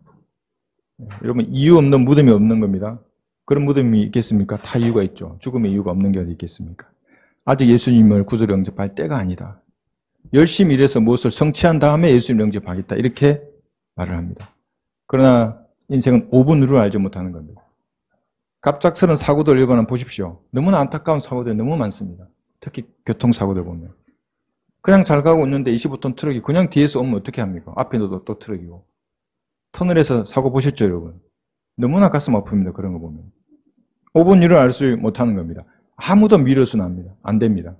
여러분, 이유 없는 무덤이 없는 겁니다. 그런 무덤이 있겠습니까? 다 이유가 있죠. 죽음의 이유가 없는 게 어디 있겠습니까? 아직 예수님을 구주로 영접할 때가 아니다. 열심히 일해서 무엇을 성취한 다음에 예수님을 영접하겠다. 이렇게 말을 합니다. 그러나 인생은 5분 룰을 알지 못하는 겁니다. 갑작스러운 사고들 일어나면 보십시오. 너무나 안타까운 사고들이 너무 많습니다. 특히 교통사고들 보면. 그냥 잘 가고 있는데 25톤 트럭이 그냥 뒤에서 오면 어떻게 합니까? 앞에 또 트럭이고. 터널에서 사고 보셨죠, 여러분? 너무나 가슴 아픕니다. 그런 거 보면. 5분 룰을 알 수 못하는 겁니다. 아무도 미룰 수는 합니다. 안 됩니다.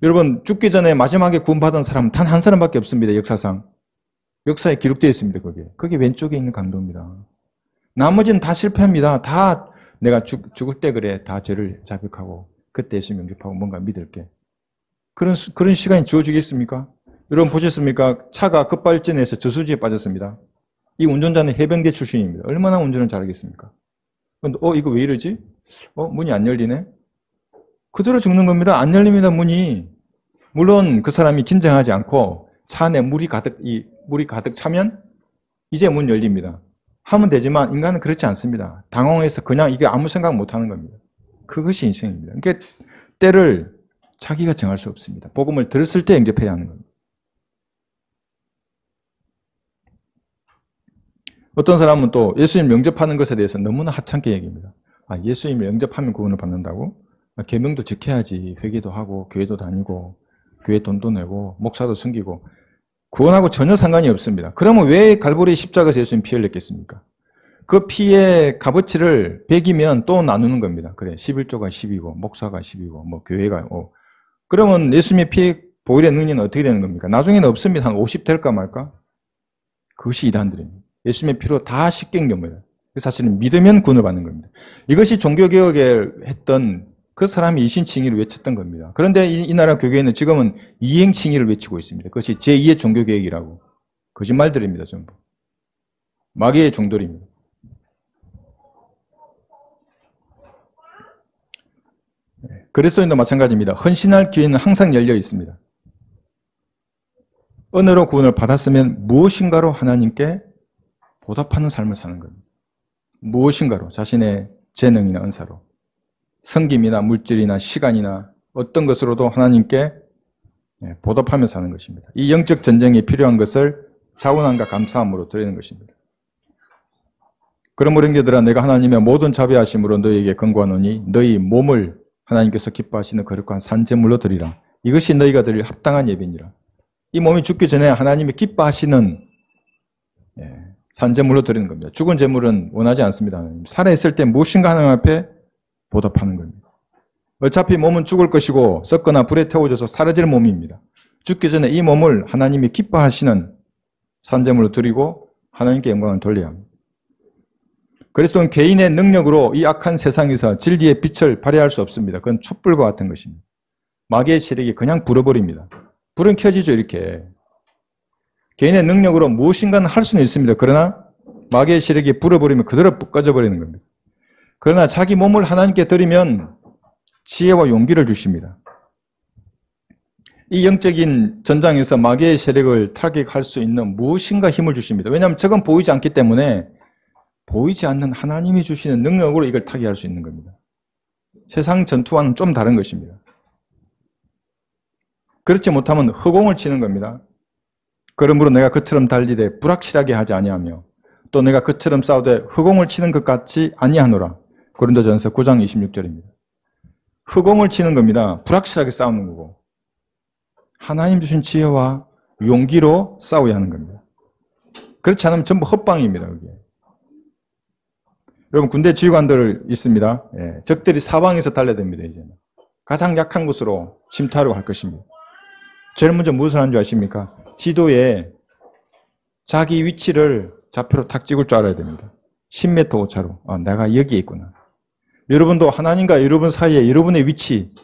여러분, 죽기 전에 마지막에 구원받은 사람은 단 한 사람밖에 없습니다. 역사상. 역사에 기록되어 있습니다. 그게 왼쪽에 있는 강도입니다. 나머지는 다 실패합니다. 다 내가 죽을 때 그래. 다 죄를 자백하고 그때 예수님 영접하고 뭔가 믿을게. 그런 시간이 주어지겠습니까? 여러분 보셨습니까? 차가 급발진해서 저수지에 빠졌습니다. 이 운전자는 해병대 출신입니다. 얼마나 운전을 잘하겠습니까? 근데 이거 왜 이러지? 문이 안 열리네? 그대로 죽는 겁니다. 안 열립니다, 문이. 물론 그 사람이 긴장하지 않고 차 안에 물이 가득 차면 이제 문 열립니다. 하면 되지만 인간은 그렇지 않습니다. 당황해서 그냥 이게 아무 생각 못 하는 겁니다. 그것이 인생입니다. 그러니까 때를 자기가 정할 수 없습니다. 복음을 들었을 때 영접해야 하는 겁니다. 어떤 사람은 또 예수님 영접하는 것에 대해서 너무나 하찮게 얘기합니다. 예수님을 영접하면 구원을 받는다고? 계명도 지켜야지. 회개도 하고 교회도 다니고 교회 돈도 내고 목사도 섬기고 구원하고 전혀 상관이 없습니다. 그러면 왜 갈보리 십자가에서 예수님 피 흘렸겠습니까? 그 피의 값어치를 100이면 또 나누는 겁니다. 그래, 11조가 10이고 목사가 10이고 뭐 교회가 그러면 예수님의 피의 보혈의 능력은 어떻게 되는 겁니까? 나중에는 없습니다. 한 50 될까 말까? 그것이 이단들입니다. 예수님의 피로 다 씻긴 겁니다. 사실은 믿으면 구원을 받는 겁니다. 이것이 종교개혁을 했던 그 사람이 이신칭의를 외쳤던 겁니다. 그런데 이 나라 교계에는 지금은 이행칭의를 외치고 있습니다. 그것이 제2의 종교개혁이라고. 거짓말들입니다, 전부. 마귀의 종들입니다. 그리스도인도 마찬가지입니다. 헌신할 기회는 항상 열려 있습니다. 은혜로 구원을 받았으면 무엇인가로 하나님께 보답하는 삶을 사는 겁니다. 무엇인가로, 자신의 재능이나 은사로. 성김이나 물질이나 시간이나 어떤 것으로도 하나님께 보답하며 사는 것입니다. 이 영적 전쟁이 필요한 것을 자원함과 감사함으로 드리는 것입니다. 그러므로 형제들아, 내가 하나님의 모든 자비하심으로 너희에게 권고하노니 너희 몸을 하나님께서 기뻐하시는 거룩한 산제물로 드리라. 이것이 너희가 드릴 합당한 예배니라. 이 몸이 죽기 전에 하나님이 기뻐하시는 산제물로 드리는 겁니다. 죽은 제물은 원하지 않습니다. 살아있을 때 무엇인가 하나님 앞에 보답하는 겁니다. 어차피 몸은 죽을 것이고 썩거나 불에 태워져서 사라질 몸입니다. 죽기 전에 이 몸을 하나님이 기뻐하시는 산제물로 드리고 하나님께 영광을 돌려야 합니다. 그리스도는 개인의 능력으로 이 악한 세상에서 진리의 빛을 발휘할 수 없습니다. 그건 촛불과 같은 것입니다. 마귀의 세력이 그냥 불어버립니다. 불은 켜지죠, 이렇게. 개인의 능력으로 무엇인가는 할 수는 있습니다. 그러나 마귀의 세력이 불어버리면 그대로 꺼져 버리는 겁니다. 그러나 자기 몸을 하나님께 드리면 지혜와 용기를 주십니다. 이 영적인 전장에서 마귀의 세력을 타격할 수 있는 무엇인가 힘을 주십니다. 왜냐하면 저건 보이지 않기 때문에 보이지 않는 하나님이 주시는 능력으로 이걸 타격할 수 있는 겁니다. 세상 전투와는 좀 다른 것입니다. 그렇지 못하면 허공을 치는 겁니다. 그러므로 내가 그처럼 달리되 불확실하게 하지 아니하며 또 내가 그처럼 싸우되 허공을 치는 것 같지 아니하노라. 고린도전서 9장 26절입니다. 허공을 치는 겁니다. 불확실하게 싸우는 거고 하나님 주신 지혜와 용기로 싸워야 하는 겁니다. 그렇지 않으면 전부 헛방입니다. 그게. 여러분 군대 지휘관들 있습니다. 예, 적들이 사방에서 달려듭니다. 이제는 가장 약한 곳으로 침투하려고 할 것입니다. 제일 먼저 무엇을 하는 줄 아십니까? 지도에 자기 위치를 좌표로 탁 찍을 줄 알아야 됩니다. 10m 오차로. 아, 내가 여기에 있구나. 여러분도 하나님과 여러분 사이에 여러분의 위치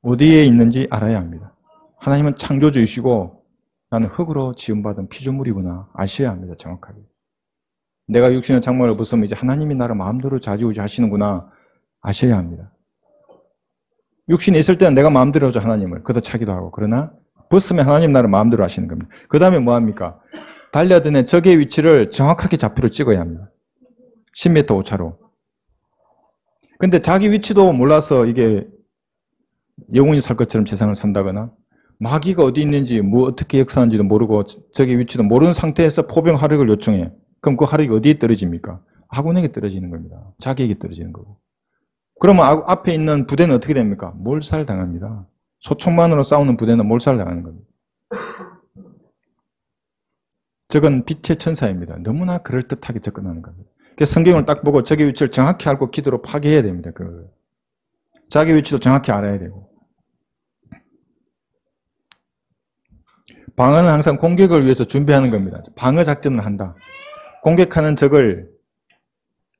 어디에 있는지 알아야 합니다. 하나님은 창조주이시고 나는 흙으로 지음받은 피조물이구나 아셔야 합니다. 정확하게. 내가 육신의 장막을 벗으면 이제 하나님이 나를 마음대로 좌지우지 하시는구나 아셔야 합니다. 육신에 있을 때는 내가 마음대로 하죠. 하나님을 걷어차기도 하고. 그러나 벗으면 하나님 나를 마음대로 하시는 겁니다. 그 다음에 뭐합니까? 달려드는 적의 위치를 정확하게 좌표로 찍어야 합니다. 10m 오차로. 근데 자기 위치도 몰라서 이게 영원히 살 것처럼 세상을 산다거나 마귀가 어디 있는지 뭐 어떻게 역사하는지도 모르고 적의 위치도 모르는 상태에서 포병 하력을 요청해. 그럼 그 하력이 어디에 떨어집니까? 아군에게 떨어지는 겁니다. 자기에게 떨어지는 거고. 그러면 앞에 있는 부대는 어떻게 됩니까? 몰살당합니다. 소총만으로 싸우는 부대는 몰살당하는 겁니다. 적은 빛의 천사입니다. 너무나 그럴듯하게 접근하는 겁니다. 그래서 성경을 딱 보고 적의 위치를 정확히 알고 기도로 파괴해야 됩니다. 자기 위치도 정확히 알아야 되고. 방어는 항상 공격을 위해서 준비하는 겁니다. 방어 작전을 한다. 공격하는 적을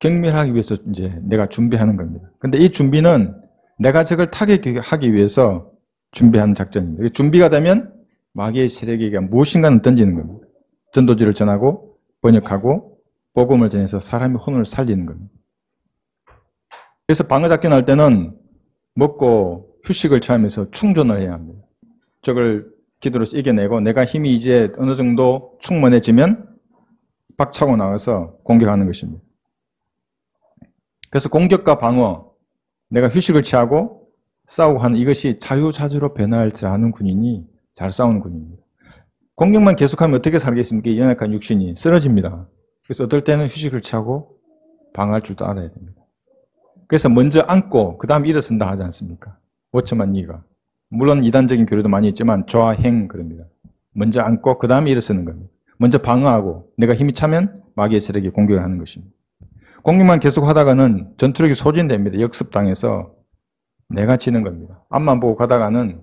경멸하기 위해서 이제 내가 준비하는 겁니다. 근데 이 준비는 내가 적을 타격하기 위해서 준비하는 작전입니다. 준비가 되면 마귀의 세력에게 무엇인가는 던지는 겁니다. 전도지를 전하고 번역하고 복음을 전해서 사람의 혼을 살리는 겁니다. 그래서 방어 작전할 때는 먹고 휴식을 취하면서 충전을 해야 합니다. 적을 기도로서 이겨내고 내가 힘이 이제 어느 정도 충만해지면 박차고 나가서 공격하는 것입니다. 그래서 공격과 방어, 내가 휴식을 취하고 싸우고 하는 이것이 자유자재로 변화할 줄 아는 군인이 잘 싸우는 군인입니다. 공격만 계속하면 어떻게 살겠습니까? 이 연약한 육신이 쓰러집니다. 그래서 어떨 때는 휴식을 취하고 방어할 줄도 알아야 됩니다. 그래서 먼저 앉고 그 다음 일어선다 하지 않습니까? 5초만 니가. 물론 이단적인 교류도 많이 있지만 좌행 그럽니다. 먼저 앉고 그 다음에 일어서는 겁니다. 먼저 방어하고 내가 힘이 차면 마귀의 세력이 공격을 하는 것입니다. 공격만 계속 하다가는 전투력이 소진됩니다. 역습당해서 내가 지는 겁니다. 앞만 보고 가다가는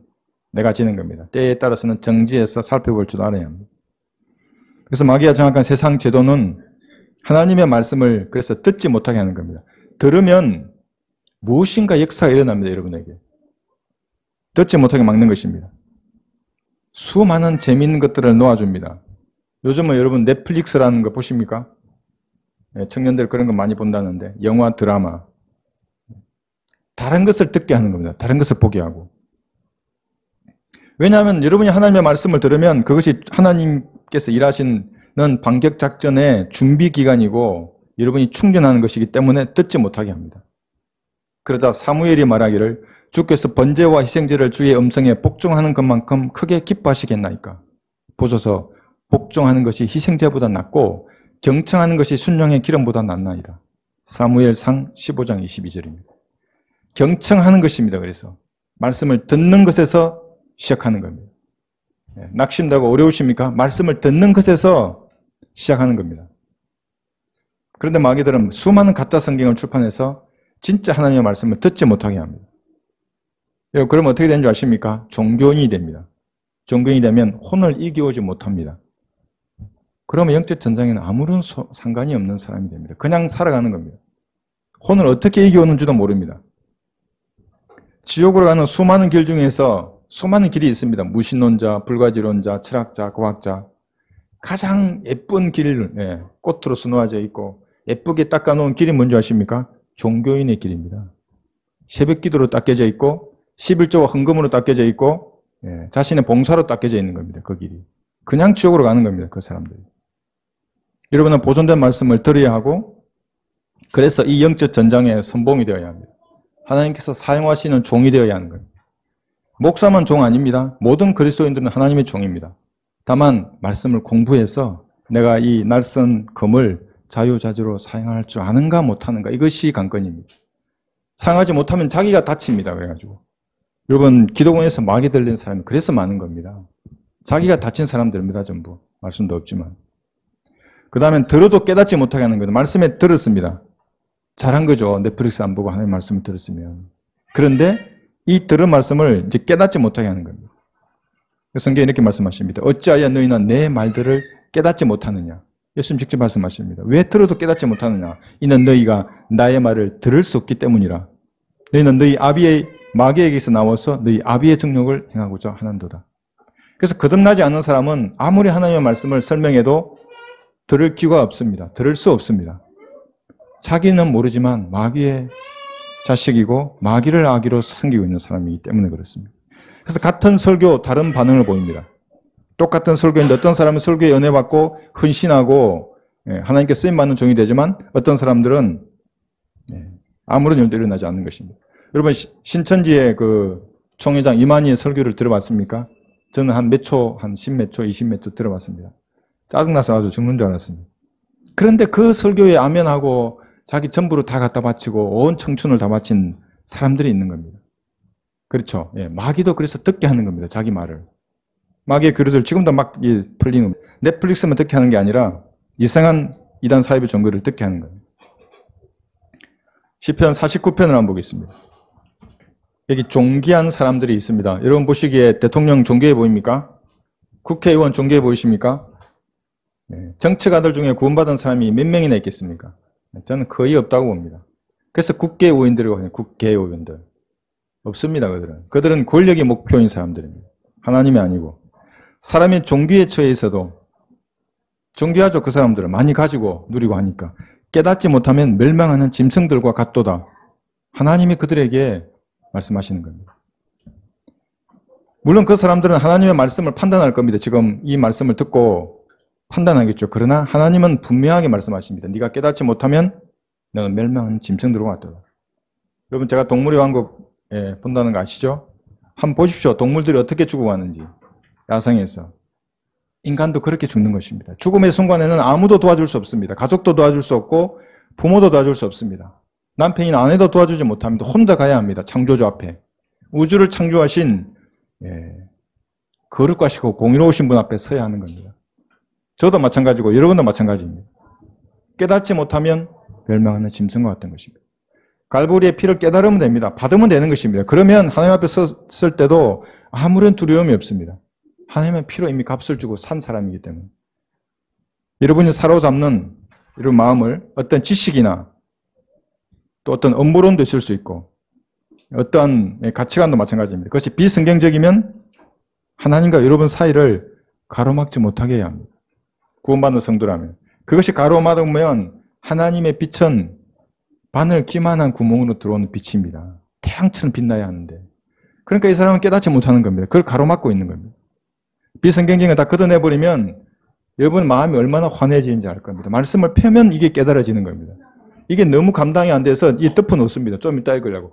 내가 지는 겁니다. 때에 따라서는 정지해서 살펴볼 줄도 알아야 합니다. 그래서 마귀가 정확한 세상 제도는 하나님의 말씀을 그래서 듣지 못하게 하는 겁니다. 들으면 무엇인가 역사가 일어납니다. 여러분에게. 듣지 못하게 막는 것입니다. 수많은 재미있는 것들을 놓아줍니다. 요즘은 여러분 넷플릭스라는 거 보십니까? 네, 청년들 그런 거 많이 본다는데 영화, 드라마. 다른 것을 듣게 하는 겁니다. 다른 것을 보게 하고. 왜냐하면 여러분이 하나님의 말씀을 들으면 그것이 하나님께서 일하시는 반격작전의 준비기간이고 여러분이 충전하는 것이기 때문에 듣지 못하게 합니다. 그러자 사무엘이 말하기를 주께서 번제와 희생제를 주의 음성에 복종하는 것만큼 크게 기뻐하시겠나이까. 보소서 복종하는 것이 희생제보다 낫고 경청하는 것이 순종의 기름보다 낫나이다. 사무엘상 15장 22절입니다. 경청하는 것입니다. 그래서 말씀을 듣는 것에서 시작하는 겁니다. 낙심되고 어려우십니까? 말씀을 듣는 것에서 시작하는 겁니다. 그런데 마귀들은 수많은 가짜 성경을 출판해서 진짜 하나님의 말씀을 듣지 못하게 합니다. 여러분, 그러면 어떻게 되는 줄 아십니까? 종교인이 됩니다. 종교인이 되면 혼을 이겨오지 못합니다. 그러면 영적 전쟁에는 아무런 상관이 없는 사람이 됩니다. 그냥 살아가는 겁니다. 혼을 어떻게 이겨오는지도 모릅니다. 지옥으로 가는 수많은 길 중에서 수많은 길이 있습니다. 무신론자, 불가지론자, 철학자, 과학자. 가장 예쁜 길, 꽃으로 수놓아져 있고 예쁘게 닦아놓은 길이 뭔지 아십니까? 종교인의 길입니다. 새벽 기도로 닦여져 있고 11조와 헌금으로 닦여져 있고 자신의 봉사로 닦여져 있는 겁니다. 그 길이. 그냥 지옥으로 가는 겁니다. 그 사람들이. 여러분은 보존된 말씀을 들어야 하고 그래서 이 영적 전장의 선봉이 되어야 합니다. 하나님께서 사용하시는 종이 되어야 하는 거예요. 목사만 종 아닙니다. 모든 그리스도인들은 하나님의 종입니다. 다만 말씀을 공부해서 내가 이 날선 검을 자유자재로 사용할 줄 아는가 못하는가 이것이 관건입니다. 사용하지 못하면 자기가 다칩니다. 그래가지고 여러분 기도원에서 마귀 들린 사람이 그래서 많은 겁니다. 자기가 다친 사람들입니다. 전부. 말씀도 없지만. 그 다음에 들어도 깨닫지 못하게 하는 거예요. 말씀에 들었습니다. 잘한 거죠. 넷플릭스 안 보고 하나님의 말씀을 들었으면. 그런데 이 들은 말씀을 이제 깨닫지 못하게 하는 겁니다. 성경에 이렇게 말씀하십니다. 어찌하여 너희는 내 말들을 깨닫지 못하느냐. 예수님 직접 말씀하십니다. 왜 들어도 깨닫지 못하느냐. 이는 너희가 나의 말을 들을 수 없기 때문이라. 너희는 너희 아비의 마귀에게서 나와서 너희 아비의 정욕을 행하고자 하는도다. 그래서 거듭나지 않은 사람은 아무리 하나님의 말씀을 설명해도 들을 기회가 없습니다. 들을 수 없습니다. 자기는 모르지만 마귀의 자식이고 마귀를 아기로 섬기고 있는 사람이기 때문에 그렇습니다. 그래서 같은 설교 다른 반응을 보입니다. 똑같은 설교인데 어떤 사람은 설교에 은혜받고 헌신하고 하나님께 쓰임받는 종이 되지만 어떤 사람들은 아무런 일도 일어나지 않는 것입니다. 여러분 신천지의 그 총회장 이만희의 설교를 들어봤습니까? 저는 한 몇 초, 한 10몇 초, 20몇 초 들어봤습니다. 짜증나서 아주 죽는 줄 알았습니다. 그런데 그 설교에 아멘하고 자기 전부를 다 갖다 바치고 온 청춘을 다 바친 사람들이 있는 겁니다. 그렇죠. 마귀도 그래서 듣게 하는 겁니다. 자기 말을. 마귀의 교류들 지금도 막 풀리는 겁니다. 넷플릭스만 듣게 하는 게 아니라 이상한 이단 사이비 종교를 듣게 하는 거예요. 시편 49편을 한번 보겠습니다. 여기 존귀한 사람들이 있습니다. 여러분 보시기에 대통령 존귀해 보입니까? 국회의원 존귀해 보이십니까? 정치가들 중에 구원받은 사람이 몇 명이나 있겠습니까? 저는 거의 없다고 봅니다. 그래서 국회의원들이라고 하죠. 국회의원들. 없습니다. 그들은 권력이 목표인 사람들입니다. 하나님이 아니고. 사람이 종귀에 처해 있어도 존귀하죠. 그 사람들은 많이 가지고 누리고 하니까. 깨닫지 못하면 멸망하는 짐승들과 같도다. 하나님이 그들에게 말씀하시는 겁니다. 물론 그 사람들은 하나님의 말씀을 판단할 겁니다. 지금 이 말씀을 듣고 판단하겠죠. 그러나 하나님은 분명하게 말씀하십니다. 네가 깨닫지 못하면 너는 멸망하는 짐승들과 같도다. 여러분 제가 동물의 왕국 본다는 거 아시죠? 한번 보십시오. 동물들이 어떻게 죽어가는지. 야생에서. 인간도 그렇게 죽는 것입니다. 죽음의 순간에는 아무도 도와줄 수 없습니다. 가족도 도와줄 수 없고 부모도 도와줄 수 없습니다. 남편이나 아내도 도와주지 못합니다. 혼자 가야 합니다. 창조주 앞에. 우주를 창조하신 거룩하시고 공의로우신 분 앞에 서야 하는 겁니다. 저도 마찬가지고 여러분도 마찬가지입니다. 깨닫지 못하면 멸망하는 짐승과 같은 것입니다. 갈보리의 피를 깨달으면 됩니다. 받으면 되는 것입니다. 그러면 하나님 앞에 섰을 때도 아무런 두려움이 없습니다. 하나님의 피로 이미 값을 주고 산 사람이기 때문에. 여러분이 사로잡는 이런 마음을 어떤 지식이나 또 어떤 업무론도 있을 수 있고 어떤 가치관도 마찬가지입니다. 그것이 비성경적이면 하나님과 여러분 사이를 가로막지 못하게 해야 합니다. 구원받는 성도라면. 그것이 가로막으면 하나님의 빛은 바늘 기만한 구멍으로 들어오는 빛입니다. 태양처럼 빛나야 하는데. 그러니까 이 사람은 깨닫지 못하는 겁니다. 그걸 가로막고 있는 겁니다. 비성경적인 다 걷어내버리면 여러분 마음이 얼마나 환해지는지 알 겁니다. 말씀을 펴면 이게 깨달아지는 겁니다. 이게 너무 감당이 안 돼서 이 덮어놓습니다. 좀 이따 읽으려고.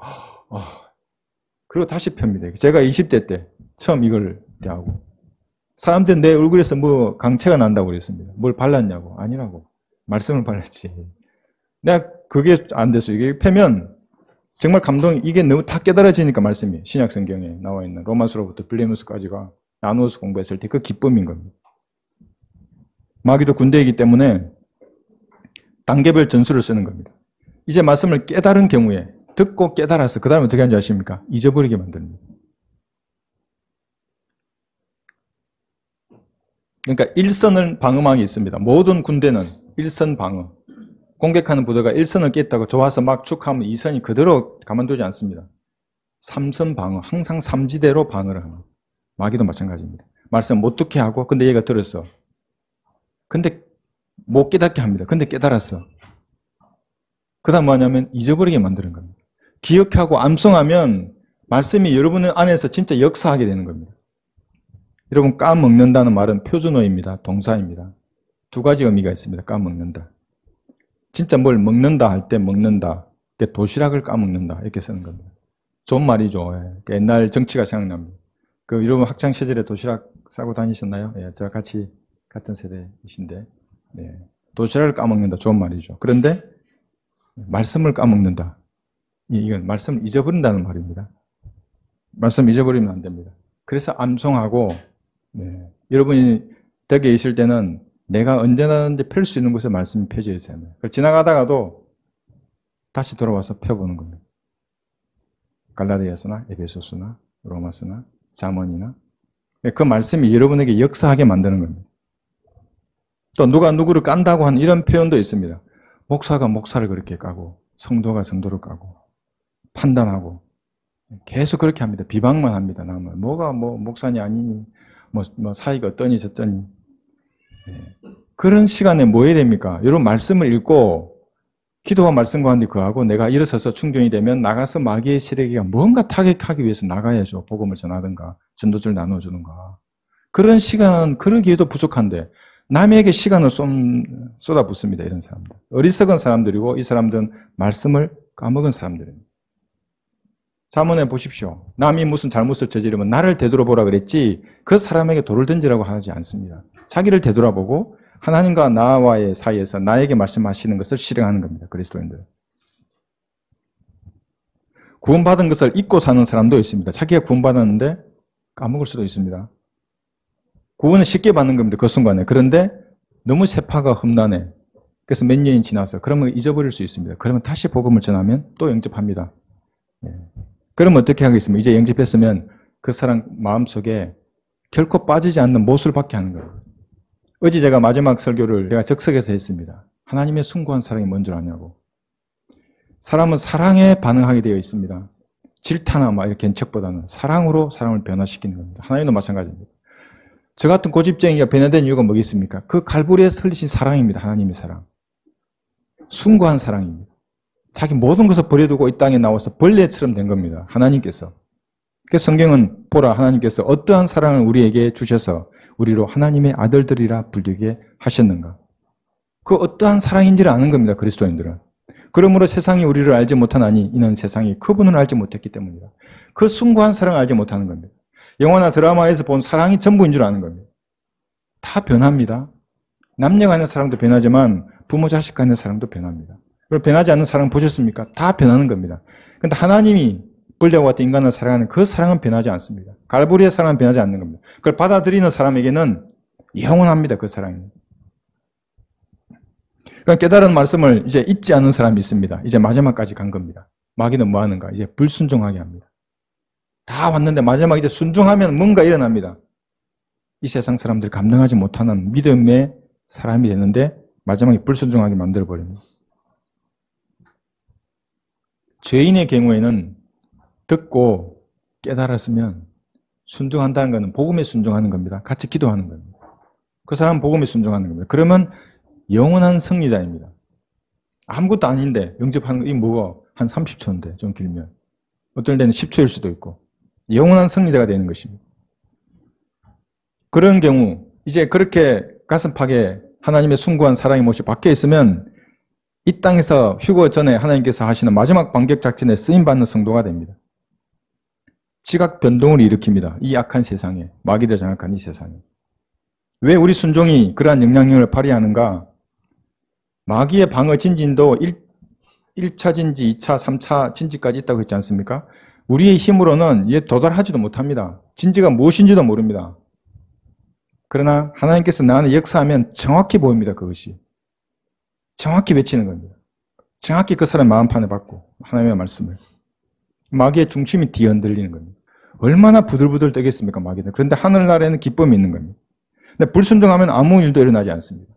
그리고 다시 펴니다. 제가 20대 때 처음 이걸 하고 사람들은 내 얼굴에서 뭐 강체가 난다고 그랬습니다. 뭘 발랐냐고. 아니라고. 말씀을 발랐지. 내가 그게 안 돼서 이게 펴면 정말 감동이 이게 너무 다 깨달아지니까 말씀이 신약 성경에 나와 있는 로마서로부터 빌레몬서까지가 나누어서 공부했을 때 그 기쁨인 겁니다. 마귀도 군대이기 때문에 단계별 전술을 쓰는 겁니다. 이제 말씀을 깨달은 경우에 듣고 깨달아서 그 다음에 어떻게 하는지 아십니까? 잊어버리게 만듭니다. 그러니까 일선을 방어망이 있습니다. 모든 군대는 일선 방어. 공격하는 부대가 일선을 깼다고 좋아서 막 축하하면 이선이 그대로 가만두지 않습니다. 삼선 방어, 항상 삼지대로 방어를 합니다. 마귀도 마찬가지입니다. 말씀 못 듣게 하고, 근데 얘가 들었어. 근데 못 깨닫게 합니다. 근데 깨달았어. 그 다음 뭐냐면 잊어버리게 만드는 겁니다. 기억하고 암송하면 말씀이 여러분 안에서 진짜 역사하게 되는 겁니다. 여러분, 까먹는다는 말은 표준어입니다. 동사입니다. 두 가지 의미가 있습니다. 까먹는다. 진짜 뭘 먹는다 할 때 먹는다. 도시락을 까먹는다. 이렇게 쓰는 겁니다. 좋은 말이죠. 옛날 정치가 생각납니다. 여러분 학창 시절에 도시락 싸고 다니셨나요? 예, 저와 같이 같은 세대이신데, 예, 도시락을 까먹는다. 좋은 말이죠. 그런데 말씀을 까먹는다. 이건 말씀을 잊어버린다는 말입니다. 말씀 잊어버리면 안 됩니다. 그래서 암송하고, 네, 여러분이 덕에 있을 때는 내가 언제나든지 펼 수 있는 곳에 말씀이 펴져 있어야 합니다. 지나가다가도 다시 돌아와서 펴보는 겁니다. 갈라디아서나 에베소서나 로마서나 잠언이나 그 말씀이 여러분에게 역사하게 만드는 겁니다. 또 누가 누구를 깐다고 하는 이런 표현도 있습니다. 목사가 목사를 그렇게 까고 성도가 성도를 까고 판단하고 계속 그렇게 합니다. 비방만 합니다. 남을 뭐가 목사니 아니니 뭐 사이가 어떠니 저떠니. 그런 시간에 뭐 해야 됩니까? 여러분 말씀을 읽고 기도와 말씀과 한데 그하고 내가 일어서서 충전이 되면 나가서 마귀의 시래기가 뭔가 타격하기 위해서 나가야죠. 복음을 전하든가 전도줄 나눠주는가. 그런 시간은 그러기에도 부족한데 남에게 시간을 쏟아붓습니다. 이런 사람들. 어리석은 사람들이고 이 사람들은 말씀을 까먹은 사람들입니다. 잠언에 보십시오. 남이 무슨 잘못을 저지르면 나를 되돌아보라 그랬지 그 사람에게 돌을 던지라고 하지 않습니다. 자기를 되돌아보고 하나님과 나와의 사이에서 나에게 말씀하시는 것을 실행하는 겁니다. 그리스도인들. 구원받은 것을 잊고 사는 사람도 있습니다. 자기가 구원받았는데 까먹을 수도 있습니다. 구원은 쉽게 받는 겁니다. 그 순간에. 그런데 너무 세파가 험난해. 그래서 몇 년이 지나서 그러면 잊어버릴 수 있습니다. 그러면 다시 복음을 전하면 또 영접합니다. 그러면 어떻게 하겠습니까? 이제 영접했으면 그 사람 마음속에 결코 빠지지 않는 못을 받게 하는 거예요. 어제 제가 마지막 설교를 제가 적석에서 했습니다. 하나님의 숭고한 사랑이 뭔 줄 아냐고. 사람은 사랑에 반응하게 되어 있습니다. 질타나 막 이렇게 견책보다는 사랑으로 사람을 변화시키는 겁니다. 하나님도 마찬가지입니다. 저 같은 고집쟁이가 변화된 이유가 뭐겠습니까? 그 갈보리에서 흘리신 사랑입니다. 하나님의 사랑. 숭고한 사랑입니다. 자기 모든 것을 버려두고 이 땅에 나와서 벌레처럼 된 겁니다. 하나님께서. 그래서 성경은 보라 하나님께서 어떠한 사랑을 우리에게 주셔서 우리로 하나님의 아들들이라 불리게 하셨는가. 그 어떠한 사랑인지를 아는 겁니다. 그리스도인들은. 그러므로 세상이 우리를 알지 못하나니 이는 세상이 그분을 알지 못했기 때문이다. 그 숭고한 사랑을 알지 못하는 겁니다. 영화나 드라마에서 본 사랑이 전부인 줄 아는 겁니다. 다 변합니다. 남녀 간의 사랑도 변하지만 부모 자식 간의 사랑도 변합니다. 그리고 변하지 않는 사랑 보셨습니까? 다 변하는 겁니다. 그런데 하나님이 벌레와 같은 인간을 사랑하는 그 사랑은 변하지 않습니다. 갈보리의 사랑은 변하지 않는 겁니다. 그걸 받아들이는 사람에게는 영원합니다. 그 사랑이. 그러니까 깨달은 말씀을 이제 잊지 않는 사람이 있습니다. 이제 마지막까지 간 겁니다. 마귀는 뭐 하는가? 이제 불순종하게 합니다. 다 왔는데 마지막 이제 순종하면 뭔가 일어납니다. 이 세상 사람들이 감당하지 못하는 믿음의 사람이 되는데 마지막에 불순종하게 만들어버립니다. 죄인의 경우에는 듣고 깨달았으면 순종한다는 것은 복음에 순종하는 겁니다. 같이 기도하는 겁니다. 그 사람은 복음에 순종하는 겁니다. 그러면 영원한 승리자입니다. 아무것도 아닌데 영접하는 이 뭐가 한 30초인데 좀 길면 어떨 때는 10초일 수도 있고 영원한 승리자가 되는 것입니다. 그런 경우 이제 그렇게 가슴팍에 하나님의 숭고한 사랑의 못이 박혀 있으면 이 땅에서 휴거 전에 하나님께서 하시는 마지막 반격 작전에 쓰임받는 성도가 됩니다. 지각 변동을 일으킵니다. 이 악한 세상에, 마귀들 장악한 이 세상에. 왜 우리 순종이 그러한 영향력을 발휘하는가? 마귀의 방어 진진도 1차 진지, 2차, 3차 진지까지 있다고 했지 않습니까? 우리의 힘으로는 얘 도달하지도 못합니다. 진지가 무엇인지도 모릅니다. 그러나 하나님께서 나 안에 역사하면 정확히 보입니다. 그것이. 정확히 외치는 겁니다. 정확히 그 사람 마음판에 받고 하나님의 말씀을. 마귀의 중심이 뒤흔들리는 겁니다. 얼마나 부들부들 떠겠습니까, 마귀는. 그런데 하늘나라에는 기쁨이 있는 겁니다. 근데 불순종하면 아무 일도 일어나지 않습니다.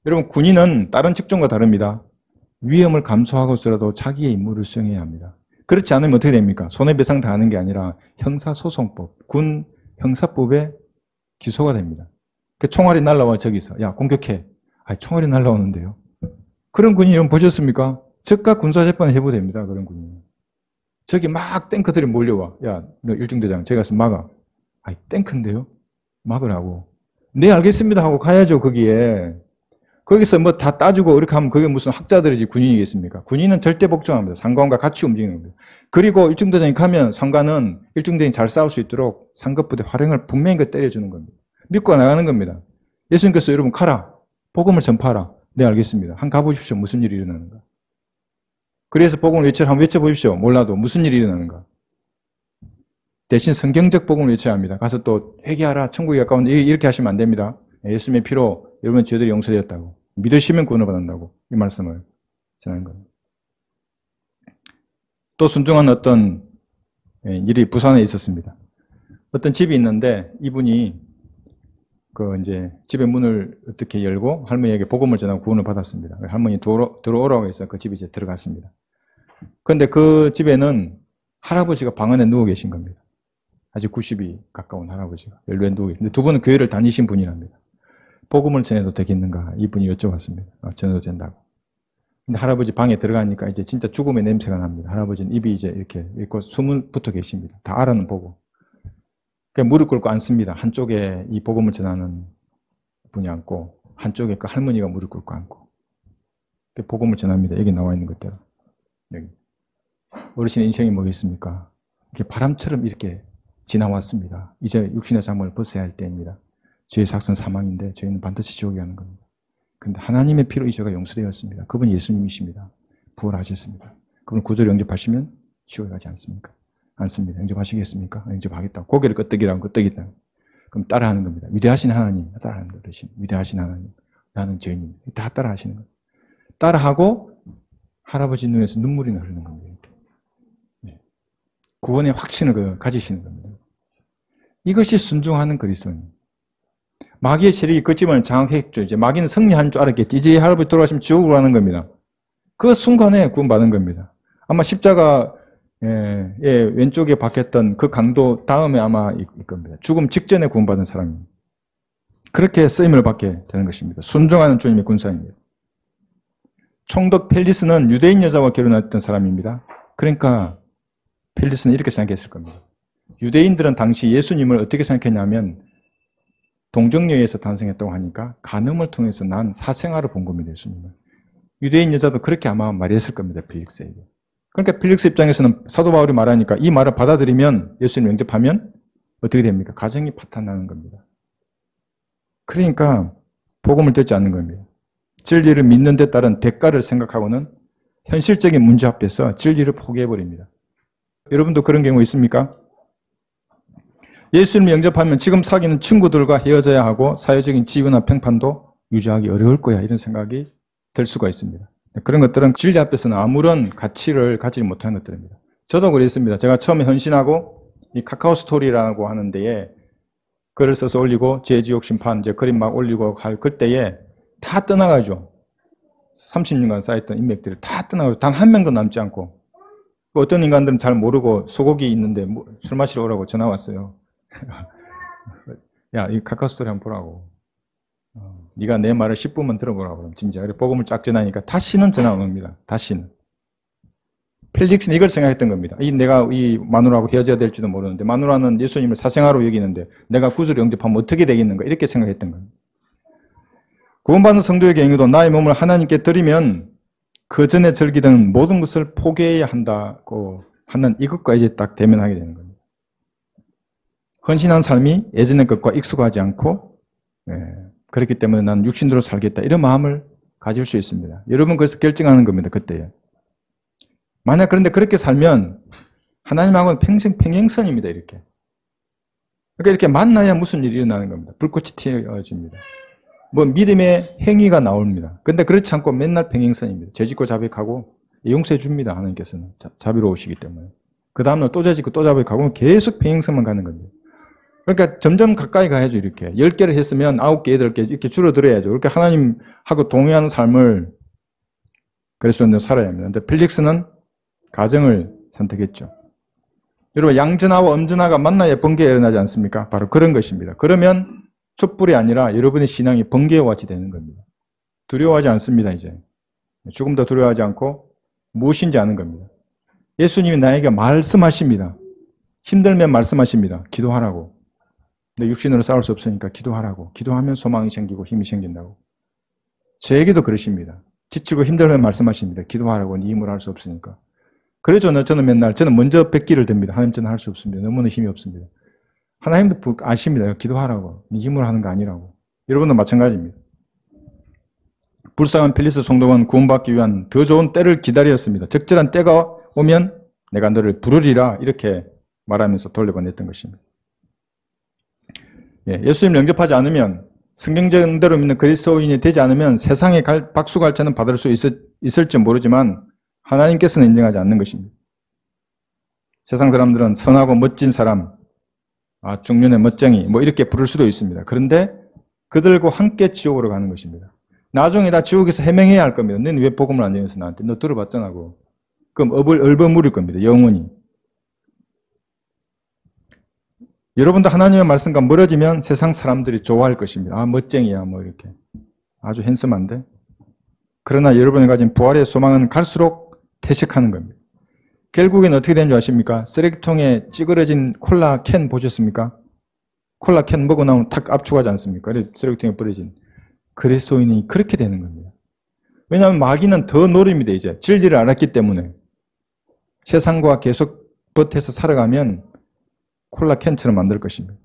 여러분, 군인은 다른 직종과 다릅니다. 위험을 감수하고서라도 자기의 임무를 수행해야 합니다. 그렇지 않으면 어떻게 됩니까? 손해배상 당하는 게 아니라 형사소송법, 군 형사법에 기소가 됩니다. 총알이 날라와 저기서 야 공격해. 총알이 날라오는데요. 그런 군인 여러분 보셨습니까? 즉각 군사재판을 해도 됩니다. 그런 군인. 저기 막 탱크들이 몰려와. 야, 너 일중대장 저기 가서 막아. 탱크인데요? 막으라고. 네 알겠습니다 하고 가야죠. 거기에. 거기서 뭐 다 따지고 이렇게 하면 그게 무슨 학자들이지 군인이겠습니까? 군인은 절대 복종합니다. 상관과 같이 움직이는 겁니다. 그리고 일중대장이 가면 상관은 일중대장이 잘 싸울 수 있도록 상급부대 활용을 분명히 때려주는 겁니다. 믿고 나가는 겁니다. 예수님께서 여러분 가라. 복음을 전파하라. 네 알겠습니다. 한 가보십시오. 무슨 일이 일어나는가. 그래서 복음을 외쳐라. 한번 외쳐보십시오. 몰라도 무슨 일이 일어나는가. 대신 성경적 복음을 외쳐야 합니다. 가서 또 회개하라. 천국에 가까운 이렇게 하시면 안 됩니다. 예수님의 피로 여러분 죄들이 용서되었다고. 믿으시면 구원을 받는다고. 이 말씀을 전하는 겁니다. 또 순종한 어떤 일이 부산에 있었습니다. 어떤 집이 있는데 이분이 이제 집의 문을 어떻게 열고 할머니에게 복음을 전하고 구원을 받았습니다. 할머니 들어오라고 해서 그 집에 이제 들어갔습니다. 그런데 그 집에는 할아버지가 방 안에 누워 계신 겁니다. 아직 90이 가까운 할아버지가 연루에 누워 계신데 두 분은 교회를 다니신 분이랍니다. 복음을 전해도 되겠는가? 이분이 여쭤봤습니다. 전해도 된다고. 근데 할아버지 방에 들어가니까 이제 진짜 죽음의 냄새가 납니다. 할아버지는 입이 이제 이렇게 있고 숨을 붙어 계십니다. 다 알아는 보고. 그러니까 무릎 꿇고 앉습니다. 한쪽에 이 복음을 전하는 분이 앉고 한쪽에 그 할머니가 무릎 꿇고 앉고. 복음을 전합니다. 여기 나와 있는 것대로. 여기. 어르신의 인생이 뭐겠습니까? 이렇게 바람처럼 이렇게 지나왔습니다. 이제 육신의 삶을 벗어야 할 때입니다. 죄의 삭선 사망인데 저희는 반드시 지옥에 가는 겁니다. 그런데 하나님의 피로 이 죄가 용서되었습니다. 그분이 예수님이십니다. 부활하셨습니다. 그분 구주를 영접하시면 지옥에 가지 않습니까? 않습니다. 영접하시겠습니까? 영접하겠다. 고개를 끄덕이라면 끄덕이다. 그럼 따라하는 겁니다. 위대하신 하나님, 따라하는 거예요. 위대하신 하나님, 나는 죄인입니다. 다 따라하시는 거예요. 따라하고 할아버지 눈에서 눈물이 흐르는 겁니다. 네. 구원의 확신을 가지시는 겁니다. 이것이 순종하는 그리스도입니다. 마귀의 세력이 그 집안을 장악했죠. 이제 마귀는 승리하는 줄 알았겠지. 이제 할아버지 돌아가시면 지옥으로 가는 겁니다. 그 순간에 구원받은 겁니다. 아마 십자가 왼쪽에 박혔던 그 강도 다음에 아마 일 겁니다. 죽음 직전에 구원받은 사람입니다. 그렇게 쓰임을 받게 되는 것입니다. 순종하는 주님의 군사입니다. 총독 펠리스는 유대인 여자와 결혼했던 사람입니다. 그러니까 펠리스는 이렇게 생각했을 겁니다. 유대인들은 당시 예수님을 어떻게 생각했냐면 동정녀에서 탄생했다고 하니까 간음을 통해서 난 사생아를 본 겁니다. 예수님을. 유대인 여자도 그렇게 아마 말했을 겁니다. 필릭스에게. 그러니까 필릭스 입장에서는 사도 바울이 말하니까 이 말을 받아들이면 예수님을 영접하면 어떻게 됩니까? 가정이 파탄나는 겁니다. 그러니까 복음을 듣지 않는 겁니다. 진리를 믿는 데 따른 대가를 생각하고는 현실적인 문제 앞에서 진리를 포기해버립니다. 여러분도 그런 경우 있습니까? 예수님을 영접하면 지금 사귀는 친구들과 헤어져야 하고 사회적인 지위나 평판도 유지하기 어려울 거야 이런 생각이 들 수가 있습니다. 그런 것들은 진리 앞에서는 아무런 가치를 가지지 못하는 것들입니다. 저도 그랬습니다. 제가 처음에 헌신하고 이 카카오 스토리라고 하는 데에 글을 써서 올리고 죄지옥 심판 이제 그림 막 올리고 할 그때에 다 떠나가죠. 30년간 쌓였던 인맥들이 다 떠나가고 단 한 명도 남지 않고 어떤 인간들은 잘 모르고 소고기 있는데 술 마시러 오라고 전화 왔어요. 야, 이 카카오 스토리 한번 보라고. 네가 내 말을 10분만 들어보라고. 그럼 진짜. 그래 복음을 쫙 전하니까 다시는 전화 안 옵니다. 다시는. 펠릭스는 이걸 생각했던 겁니다. 내가 이 마누라하고 헤어져야 될지도 모르는데 마누라는 예수님을 사생아로 여기는데 내가 구주를 영접하면 어떻게 되겠는가 이렇게 생각했던 겁니다. 구원받은 성도의 경우도 나의 몸을 하나님께 드리면 그 전에 즐기던 모든 것을 포기해야 한다고 하는 이것과 이제 딱 대면하게 되는 겁니다. 헌신한 삶이 예전의 것과 익숙하지 않고 그렇기 때문에 나는 육신으로 살겠다 이런 마음을 가질 수 있습니다. 여러분 그래서 결정하는 겁니다. 그때에. 만약 그런데 그렇게 살면 하나님하고는 평생 평행선입니다. 이렇게. 그러니까 이렇게 만나야 무슨 일이 일어나는 겁니다. 불꽃이 튀어집니다. 뭐 믿음의 행위가 나옵니다. 근데 그렇지 않고 맨날 평행선입니다. 죄짓고 자백하고 용서해 줍니다. 하나님께서는 자비로우시기 때문에. 그 다음날 또 죄짓고 또 자백하고 계속 평행선만 가는 겁니다. 그러니까 점점 가까이 가야죠, 이렇게. 10개를 했으면 9개, 8개 이렇게 줄어들어야죠. 그렇게 하나님하고 동의하는 삶을 그리스도인으로 살아야 합니다. 근데 필릭스는 가정을 선택했죠. 여러분, 양전하와 음전하가 만나야 번개가 일어나지 않습니까? 바로 그런 것입니다. 그러면 촛불이 아니라 여러분의 신앙이 번개와 같이 되는 겁니다. 두려워하지 않습니다, 이제. 죽음도 두려워하지 않고 무엇인지 아는 겁니다. 예수님이 나에게 말씀하십니다. 힘들면 말씀하십니다. 기도하라고. 근데 육신으로 싸울 수 없으니까 기도하라고. 기도하면 소망이 생기고 힘이 생긴다고. 저에게도 그러십니다. 지치고 힘들면 말씀하십니다. 기도하라고. 네 힘으로 할 수 없으니까. 그래서 저는 맨날 저는 먼저 뱉기를 듭니다. 하나님, 저는 할 수 없습니다. 너무나 힘이 없습니다. 하나님도 아십니다. 기도하라고. 네 힘으로 하는 거 아니라고. 여러분도 마찬가지입니다. 불쌍한 필리스 성도는 구원받기 위한 더 좋은 때를 기다렸습니다. 적절한 때가 오면 내가 너를 부르리라 이렇게 말하면서 돌려보냈던 것입니다. 예수님 영접하지 않으면, 성경적대로 믿는 그리스도인이 되지 않으면 세상에 박수갈채는 받을 수 있을지 모르지만 하나님께서는 인정하지 않는 것입니다. 세상 사람들은 선하고 멋진 사람, 중년의 멋쟁이 뭐 이렇게 부를 수도 있습니다. 그런데 그들과 함께 지옥으로 가는 것입니다. 나중에 다 지옥에서 해명해야 할 겁니다. 너는 왜 복음을 안 전해서 나한테? 너 들어봤잖아. 그럼 얼버무릴 겁니다. 영원히. 여러분도 하나님의 말씀과 멀어지면 세상 사람들이 좋아할 것입니다. 멋쟁이야 뭐 이렇게. 아주 핸섬한데. 그러나 여러분이 가진 부활의 소망은 갈수록 퇴색하는 겁니다. 결국엔 어떻게 되는 줄 아십니까? 쓰레기통에 찌그러진 콜라 캔 보셨습니까? 콜라 캔 먹고 나면 탁 압축하지 않습니까? 쓰레기통에 버려진. 그리스도인이 그렇게 되는 겁니다. 왜냐하면 마귀는 더 노립니다. 이제 진리를 알았기 때문에. 세상과 계속 버텨서 살아가면 콜라 캔처럼 만들 것입니다.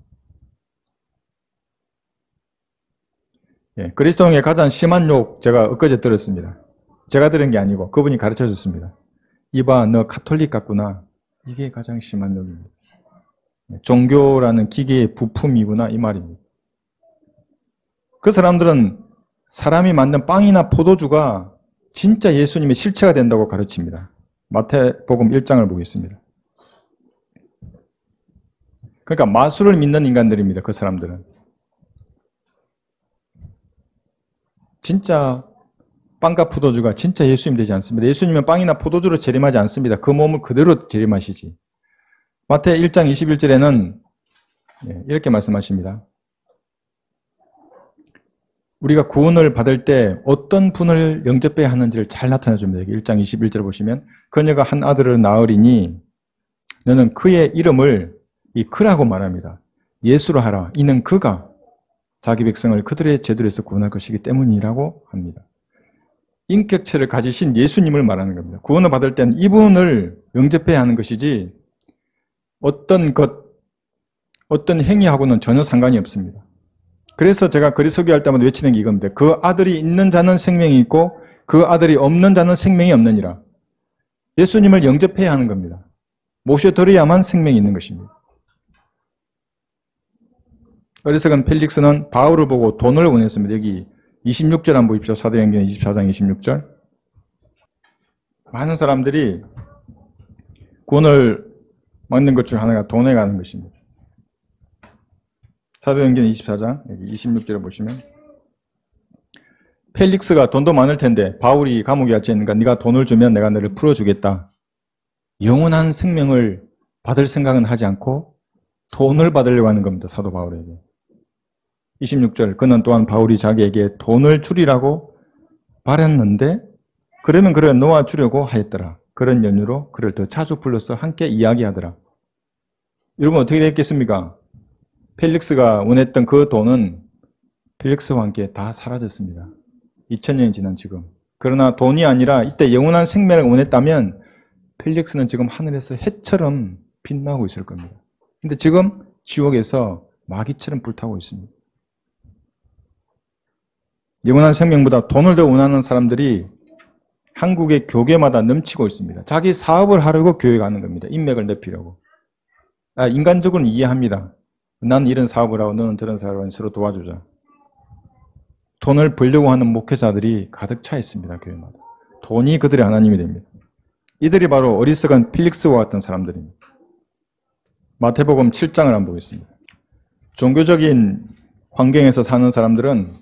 그리스도인의 가장 심한 욕 제가 엊그제 들었습니다. 제가 들은 게 아니고 그분이 가르쳐 줬습니다. 이봐, 너 가톨릭 같구나. 이게 가장 심한 욕입니다. 종교라는 기계의 부품이구나 이 말입니다. 그 사람들은 사람이 만든 빵이나 포도주가 진짜 예수님의 실체가 된다고 가르칩니다. 마태복음 1장을 보겠습니다. 그러니까 마술을 믿는 인간들입니다. 그 사람들은. 진짜 빵과 포도주가 진짜 예수님 되지 않습니다. 예수님은 빵이나 포도주로 재림하지 않습니다. 그 몸을 그대로 재림하시지. 마태 1장 21절에는 이렇게 말씀하십니다. 우리가 구원을 받을 때 어떤 분을 영접해야 하는지를 잘 나타내줍니다. 1장 21절 보시면 그녀가 한 아들을 낳으리니 너는 그의 이름을 이 그라고 말합니다. 예수로 하라. 이는 그가 자기 백성을 그들의 죄들에서 구원할 것이기 때문이라고 합니다. 인격체를 가지신 예수님을 말하는 겁니다. 구원을 받을 때는 이분을 영접해야 하는 것이지 어떤 행위하고는 전혀 상관이 없습니다. 그래서 제가 글을 소개할 때마다 외치는 게 이겁니다. 그 아들이 있는 자는 생명이 있고 그 아들이 없는 자는 생명이 없느니라. 예수님을 영접해야 하는 겁니다. 모셔드려야만 생명이 있는 것입니다. 어리석은 펠릭스는 바울을 보고 돈을 원했습니다. 여기 26절 한번 보십시오. 사도행전 24장 26절. 많은 사람들이 구원을 막는 것 중 하나가 돈에 가는 것입니다. 사도행전 24장 여기 26절에 보시면 펠릭스가 돈도 많을 텐데 바울이 감옥에 갇혀 있는가 네가 돈을 주면 내가 너를 풀어주겠다. 영원한 생명을 받을 생각은 하지 않고 돈을 받으려고 하는 겁니다. 사도 바울에게. 26절 그는 또한 바울이 자기에게 돈을 주리라고 바랬는데 그러면 그를 놓아주려고 하였더라. 그런 연유로 그를 더 자주 불러서 함께 이야기하더라. 여러분 어떻게 됐겠습니까? 펠릭스가 원했던 그 돈은 펠릭스와 함께 다 사라졌습니다. 2000년이 지난 지금. 그러나 돈이 아니라 이때 영원한 생명을 원했다면 펠릭스는 지금 하늘에서 해처럼 빛나고 있을 겁니다. 근데 지금 지옥에서 마귀처럼 불타고 있습니다. 영원한 생명보다 돈을 더 원하는 사람들이 한국의 교계마다 넘치고 있습니다. 자기 사업을 하려고 교회 가는 겁니다. 인맥을 넓히려고. 인간적으로는 이해합니다. 난 이런 사업을 하고 너는 저런 사업을 하고 서로 도와주자. 돈을 벌려고 하는 목회자들이 가득 차 있습니다. 교회마다. 돈이 그들의 하나님이 됩니다. 이들이 바로 어리석은 필릭스와 같은 사람들입니다. 마태복음 7장을 한번 보겠습니다. 종교적인 환경에서 사는 사람들은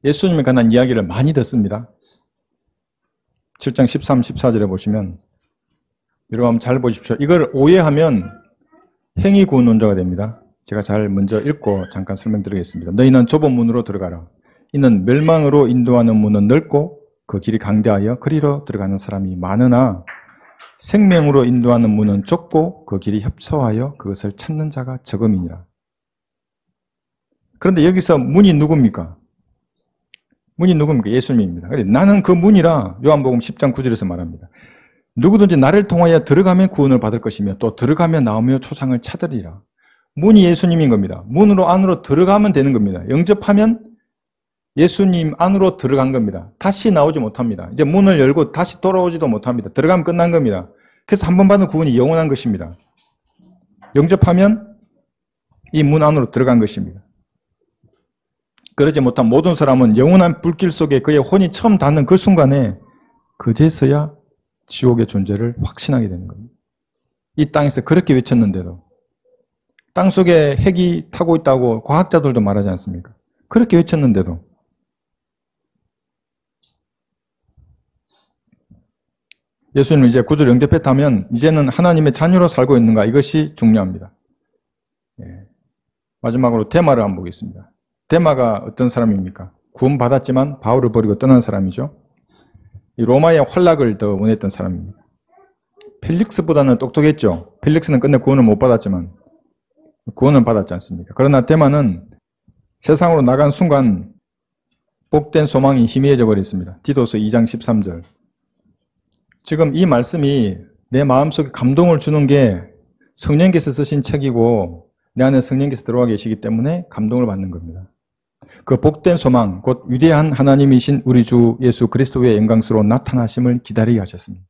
예수님에 관한 이야기를 많이 듣습니다. 7장 13, 14절에 보시면 여러분 한번 잘 보십시오. 이걸 오해하면 행위구원론자가 됩니다. 제가 잘 먼저 읽고 잠깐 설명드리겠습니다. 너희는 좁은 문으로 들어가라. 이는 멸망으로 인도하는 문은 넓고 그 길이 강대하여 그리로 들어가는 사람이 많으나 생명으로 인도하는 문은 좁고 그 길이 협소하여 그것을 찾는 자가 적음이니라. 그런데 여기서 문이 누굽니까? 문이 누굽니까? 예수님입니다. 나는 그 문이라 요한복음 10장 9절에서 말합니다. 누구든지 나를 통하여 들어가면 구원을 받을 것이며 또 들어가며 나오며 초상을 찾으리라. 문이 예수님인 겁니다. 문으로 안으로 들어가면 되는 겁니다. 영접하면 예수님 안으로 들어간 겁니다. 다시 나오지 못합니다. 이제 문을 열고 다시 돌아오지도 못합니다. 들어가면 끝난 겁니다. 그래서 한 번 받은 구원이 영원한 것입니다. 영접하면 이 문 안으로 들어간 것입니다. 그러지 못한 모든 사람은 영원한 불길 속에 그의 혼이 처음 닿는 그 순간에 그제서야 지옥의 존재를 확신하게 되는 겁니다. 이 땅에서 그렇게 외쳤는데도 땅속에 핵이 타고 있다고 과학자들도 말하지 않습니까? 그렇게 외쳤는데도 예수님은 이제 구주를 영접했다면 이제는 하나님의 자녀로 살고 있는가, 이것이 중요합니다. 마지막으로 데마를 한번 보겠습니다. 데마가 어떤 사람입니까? 구원받았지만 바울을 버리고 떠난 사람이죠. 이 로마의 활락을 더 원했던 사람입니다. 펠릭스보다는 똑똑했죠. 펠릭스는 끝내 구원을 못 받았지만 구원을 받았지 않습니까? 그러나 데마는 세상으로 나간 순간 복된 소망이 희미해져 버렸습니다. 디도서 2장 13절. 지금 이 말씀이 내 마음속에 감동을 주는 게 성령께서 쓰신 책이고 내 안에 성령께서 들어와 계시기 때문에 감동을 받는 겁니다. 그 복된 소망, 곧 위대한 하나님이신 우리 주 예수 그리스도의 영광스러운 나타나심을 기다리게 하셨습니다.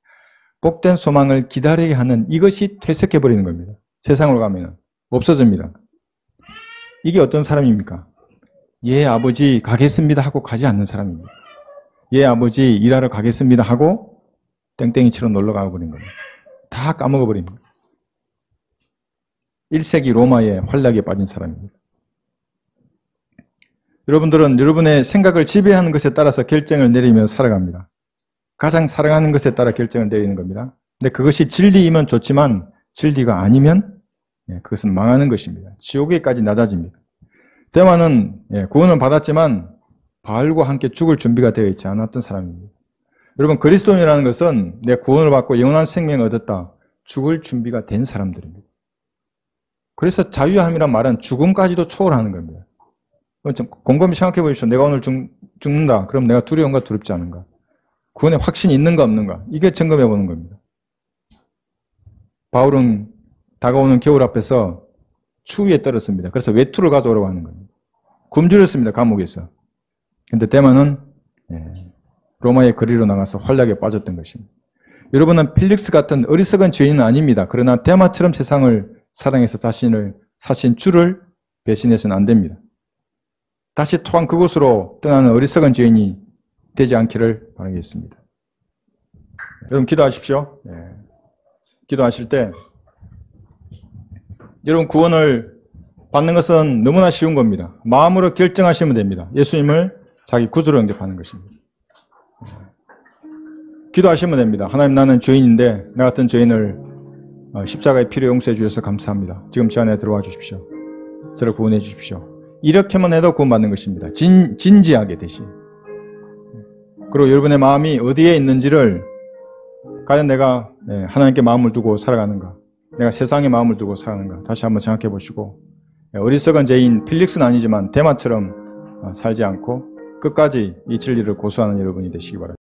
복된 소망을 기다리게 하는 이것이 퇴색해버리는 겁니다. 세상으로 가면 없어집니다. 이게 어떤 사람입니까? 예 아버지 가겠습니다 하고 가지 않는 사람입니다. 예 아버지 일하러 가겠습니다 하고 땡땡이처럼 놀러 가버린 겁니다. 다 까먹어버린 겁니다. 1세기 로마의 활락에 빠진 사람입니다. 여러분들은 여러분의 생각을 지배하는 것에 따라서 결정을 내리며 살아갑니다. 가장 사랑하는 것에 따라 결정을 내리는 겁니다. 근데 그것이 진리이면 좋지만 진리가 아니면 그것은 망하는 것입니다. 지옥에까지 낮아집니다. 데마는 구원을 받았지만 바알과 함께 죽을 준비가 되어 있지 않았던 사람입니다. 여러분, 그리스도인이라는 것은 내 구원을 받고 영원한 생명을 얻었다, 죽을 준비가 된 사람들입니다. 그래서 자유함이란 말은 죽음까지도 초월하는 겁니다. 곰곰이 생각해 보십시오. 내가 오늘 죽는다. 그럼 내가 두려운가 두렵지 않은가? 구원에 확신이 있는가 없는가? 이게 점검해 보는 겁니다. 바울은 다가오는 겨울 앞에서 추위에 떨었습니다. 그래서 외투를 가져오라고 하는 겁니다. 굶주렸습니다. 감옥에서. 근데 데마는 로마의 거리로 나가서 활락에 빠졌던 것입니다. 여러분은 펠릭스 같은 어리석은 죄인은 아닙니다. 그러나 데마처럼 세상을 사랑해서 자신을 사신 주를 배신해서는 안 됩니다. 다시 또한 그곳으로 떠나는 어리석은 죄인이 되지 않기를 바라겠습니다. 여러분 기도하십시오. 기도하실 때 여러분 구원을 받는 것은 너무나 쉬운 겁니다. 마음으로 결정하시면 됩니다. 예수님을 자기 구주로 영접하는 것입니다. 기도하시면 됩니다. 하나님, 나는 죄인인데 나 같은 죄인을 십자가의 피로 용서해 주셔서 감사합니다. 지금 제 안에 들어와 주십시오. 저를 구원해 주십시오. 이렇게만 해도 구원받는 것입니다. 진지하게 대신. 그리고 여러분의 마음이 어디에 있는지를, 과연 내가 하나님께 마음을 두고 살아가는가, 내가 세상에 마음을 두고 살아가는가 다시 한번 생각해 보시고, 어리석은 죄인 펠릭스는 아니지만 데마처럼 살지 않고 끝까지 이 진리를 고수하는 여러분이 되시기 바랍니다.